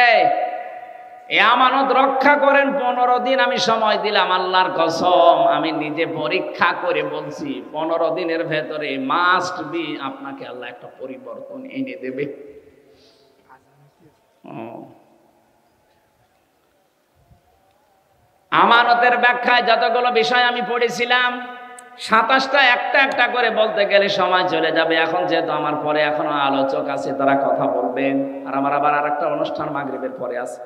এই আমানত রক্ষা করেন। 15 দিন আমি সময় দিলাম, আল্লাহর কসম আমি নিজে পরীক্ষা করে বলছি, 15 দিনের ভেতরে মাস্ট বি আপনাকে আল্লাহ একটা পরিবর্তন এনে দেবে। আমানতের ব্যাখ্যায় যতগুলো বিষয় আমি পড়েছিলাম, 27টা একটা একটা করে বলতে গেলে সময় চলে যাবে। এখন যেহেতু আমার পরে এখনো আলোচক আছে, তারা কথা বলবেন, আর আমার আবার আরেকটা অনুষ্ঠান মাগরিবের পরে আছে।